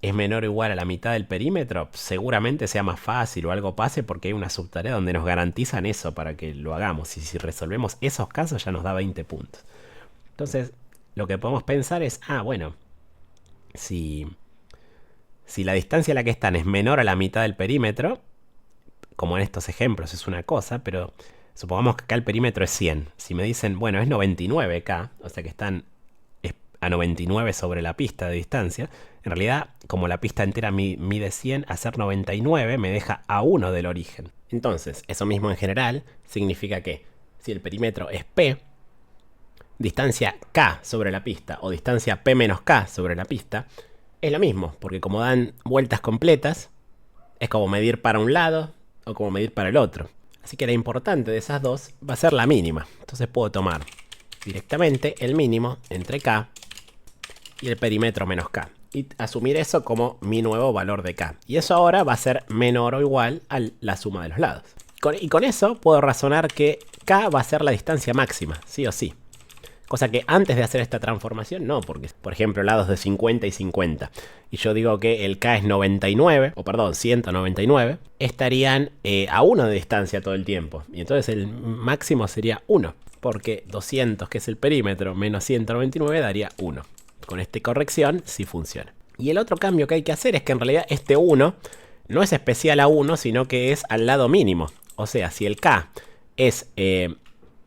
es menor o igual a la mitad del perímetro, seguramente sea más fácil o algo pase porque hay una subtarea donde nos garantizan eso para que lo hagamos. Y si resolvemos esos casos ya nos da 20 puntos. Entonces, lo que podemos pensar es, bueno, si, si la distancia a la que están es menor a la mitad del perímetro, como en estos ejemplos es una cosa, pero supongamos que acá el perímetro es 100. Si me dicen, bueno, es 99K, o sea que están a 99 sobre la pista de distancia, en realidad, como la pista entera mide 100, hacer 99 me deja a 1 del origen. Entonces, eso mismo en general significa que si el perímetro es P, distancia K sobre la pista o distancia P menos K sobre la pista, es lo mismo, porque como dan vueltas completas, es como medir para un lado o como medir para el otro. Así que la importante de esas dos va a ser la mínima. Entonces puedo tomar directamente el mínimo entre K y el perímetro menos K. Y asumir eso como mi nuevo valor de K. Y eso ahora va a ser menor o igual a la suma de los lados. Y con eso puedo razonar que K va a ser la distancia máxima, sí o sí. Cosa que antes de hacer esta transformación no, porque por ejemplo lados de 50 y 50 y yo digo que el K es 99, o perdón, 199, estarían a 1 de distancia todo el tiempo. Y entonces el máximo sería 1, porque 200, que es el perímetro, menos 199 daría 1. Con esta corrección sí funciona. Y el otro cambio que hay que hacer es que en realidad este 1 no es especial a 1, sino que es al lado mínimo. O sea, si el K es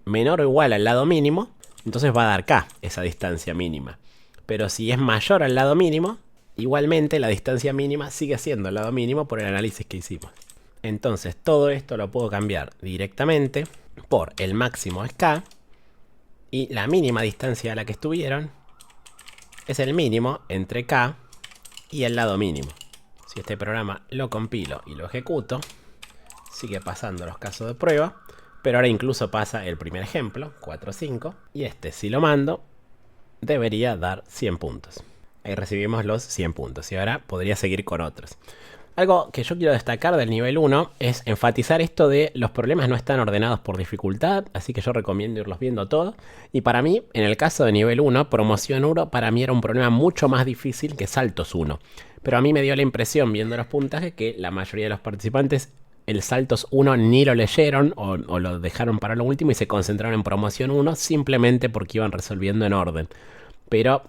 menor o igual al lado mínimo, entonces va a dar K, esa distancia mínima. Pero si es mayor al lado mínimo, igualmente la distancia mínima sigue siendo el lado mínimo por el análisis que hicimos. Entonces todo esto lo puedo cambiar directamente por el máximo es K y la mínima distancia a la que estuvieron es el mínimo entre K y el lado mínimo. Si este programa lo compilo y lo ejecuto, sigue pasando los casos de prueba. Pero ahora incluso pasa el primer ejemplo, 4, 5. Y este, si lo mando, debería dar 100 puntos. Ahí recibimos los 100 puntos. Y ahora podría seguir con otros. Algo que yo quiero destacar del nivel 1 es enfatizar esto de los problemas no están ordenados por dificultad. Así que yo recomiendo irlos viendo todos. Y para mí, en el caso de nivel 1, promoción 1 para mí era un problema mucho más difícil que saltos 1. Pero a mí me dio la impresión, viendo los puntajes, que la mayoría de los participantes el saltos 1 ni lo leyeron o lo dejaron para lo último y se concentraron en promoción 1 simplemente porque iban resolviendo en orden. Pero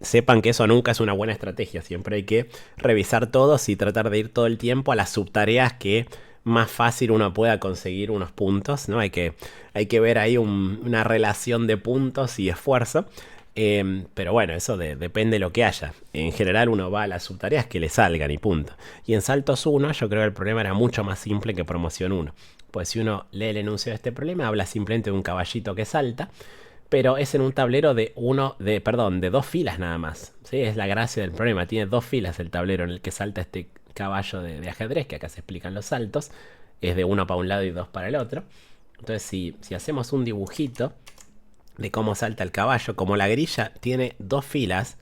sepan que eso nunca es una buena estrategia. Siempre hay que revisar todos y tratar de ir todo el tiempo a las subtareas que más fácil uno pueda conseguir unos puntos, ¿no? Hay que ver ahí una relación de puntos y esfuerzo. Pero bueno, eso depende de lo que haya. En general uno va a las subtareas que le salgan y punto. Y en saltos 1 yo creo que el problema era mucho más simple que promoción 1. Pues si uno lee el enunciado de este problema, habla simplemente de un caballito que salta. Pero es en un tablero de 2 filas nada más. ¿Sí? Es la gracia del problema. Tiene 2 filas el tablero en el que salta este caballo de ajedrez, que acá se explican los saltos. Es de 1 para un lado y 2 para el otro. Entonces si hacemos un dibujito de cómo salta el caballo, como la grilla tiene 2 filas,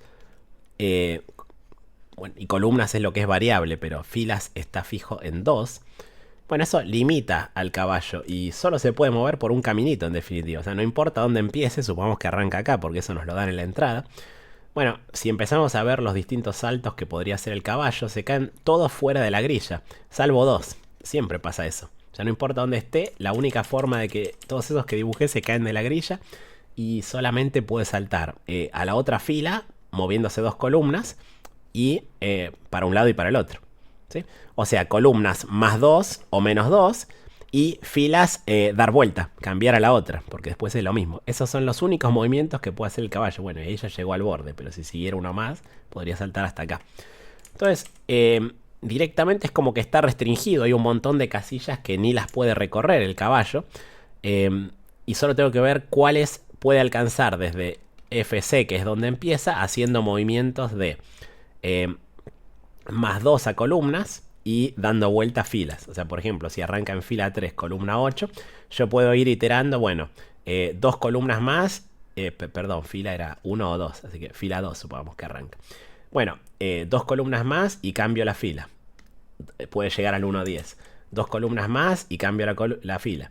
bueno, y columnas es lo que es variable, pero filas está fijo en 2. Bueno, eso limita al caballo y solo se puede mover por un caminito en definitiva. O sea, no importa dónde empiece, supongamos que arranca acá porque eso nos lo dan en la entrada. Bueno, si empezamos a ver los distintos saltos que podría hacer el caballo, se caen todos fuera de la grilla, salvo 2. Siempre pasa eso. O sea, no importa dónde esté, la única forma de que todos esos que dibujé se caen de la grilla y solamente puede saltar a la otra fila moviéndose 2 columnas y para un lado y para el otro, ¿sí? O sea, columnas más 2 o menos 2 y filas dar vuelta, cambiar a la otra, porque después es lo mismo. Esos son los únicos movimientos que puede hacer el caballo. Bueno, ella llegó al borde, pero si siguiera uno más podría saltar hasta acá. Entonces directamente es como que está restringido. Hay un montón de casillas que ni las puede recorrer el caballo y solo tengo que ver cuáles puede alcanzar desde FC, que es donde empieza, haciendo movimientos de más 2 a columnas y dando vuelta a filas. O sea, por ejemplo, si arranca en fila 3, columna 8, yo puedo ir iterando, bueno, 2 columnas más, perdón, fila era 1 o 2, así que fila 2 supongamos que arranca. Bueno, 2 columnas más y cambio la fila. Puede llegar al 1 a 10. 2 columnas más y cambio la fila.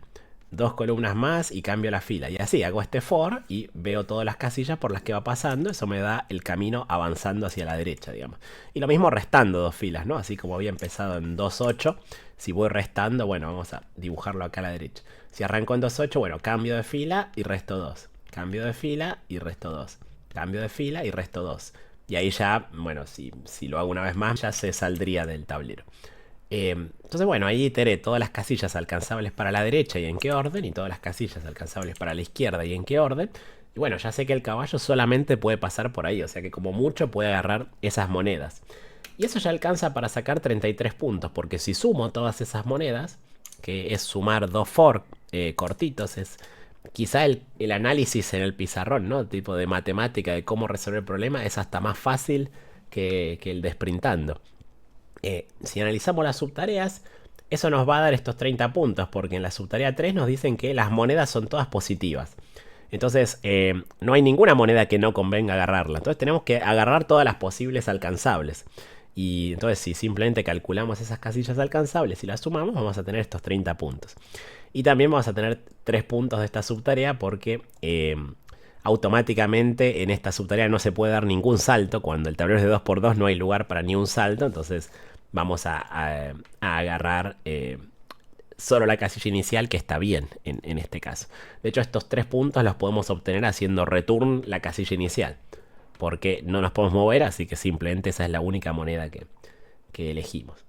2 columnas más y cambio la fila. Y así hago este for y veo todas las casillas por las que va pasando. Eso me da el camino avanzando hacia la derecha, digamos. Y lo mismo restando 2 filas, ¿no? Así como había empezado en 2,8. Si voy restando, bueno, vamos a dibujarlo acá a la derecha. Si arranco en 2,8, bueno, cambio de fila y resto 2. cambio de fila y resto 2. Cambio de fila y resto 2. Y ahí ya, bueno, si lo hago una vez más, ya se saldría del tablero. Entonces, bueno, ahí iteré todas las casillas alcanzables para la derecha y en qué orden, y todas las casillas alcanzables para la izquierda y en qué orden. Y bueno, ya sé que el caballo solamente puede pasar por ahí, o sea que como mucho puede agarrar esas monedas. Y eso ya alcanza para sacar 33 puntos, porque si sumo todas esas monedas, que es sumar dos for cortitos, es quizá el análisis en el pizarrón, ¿no? Tipo de matemática de cómo resolver el problema es hasta más fácil que el de sprintando. Si analizamos las subtareas, eso nos va a dar estos 30 puntos, porque en la subtarea 3 nos dicen que las monedas son todas positivas. Entonces, no hay ninguna moneda que no convenga agarrarla. Entonces tenemos que agarrar todas las posibles alcanzables. Y entonces si simplemente calculamos esas casillas alcanzables y las sumamos, vamos a tener estos 30 puntos. Y también vamos a tener 3 puntos de esta subtarea porque automáticamente en esta subtarea no se puede dar ningún salto. Cuando el tablero es de 2×2 no hay lugar para ni un salto. Entonces vamos a agarrar solo la casilla inicial, que está bien en este caso. De hecho, estos 3 puntos los podemos obtener haciendo return la casilla inicial, porque no nos podemos mover, así que simplemente esa es la única moneda que elegimos.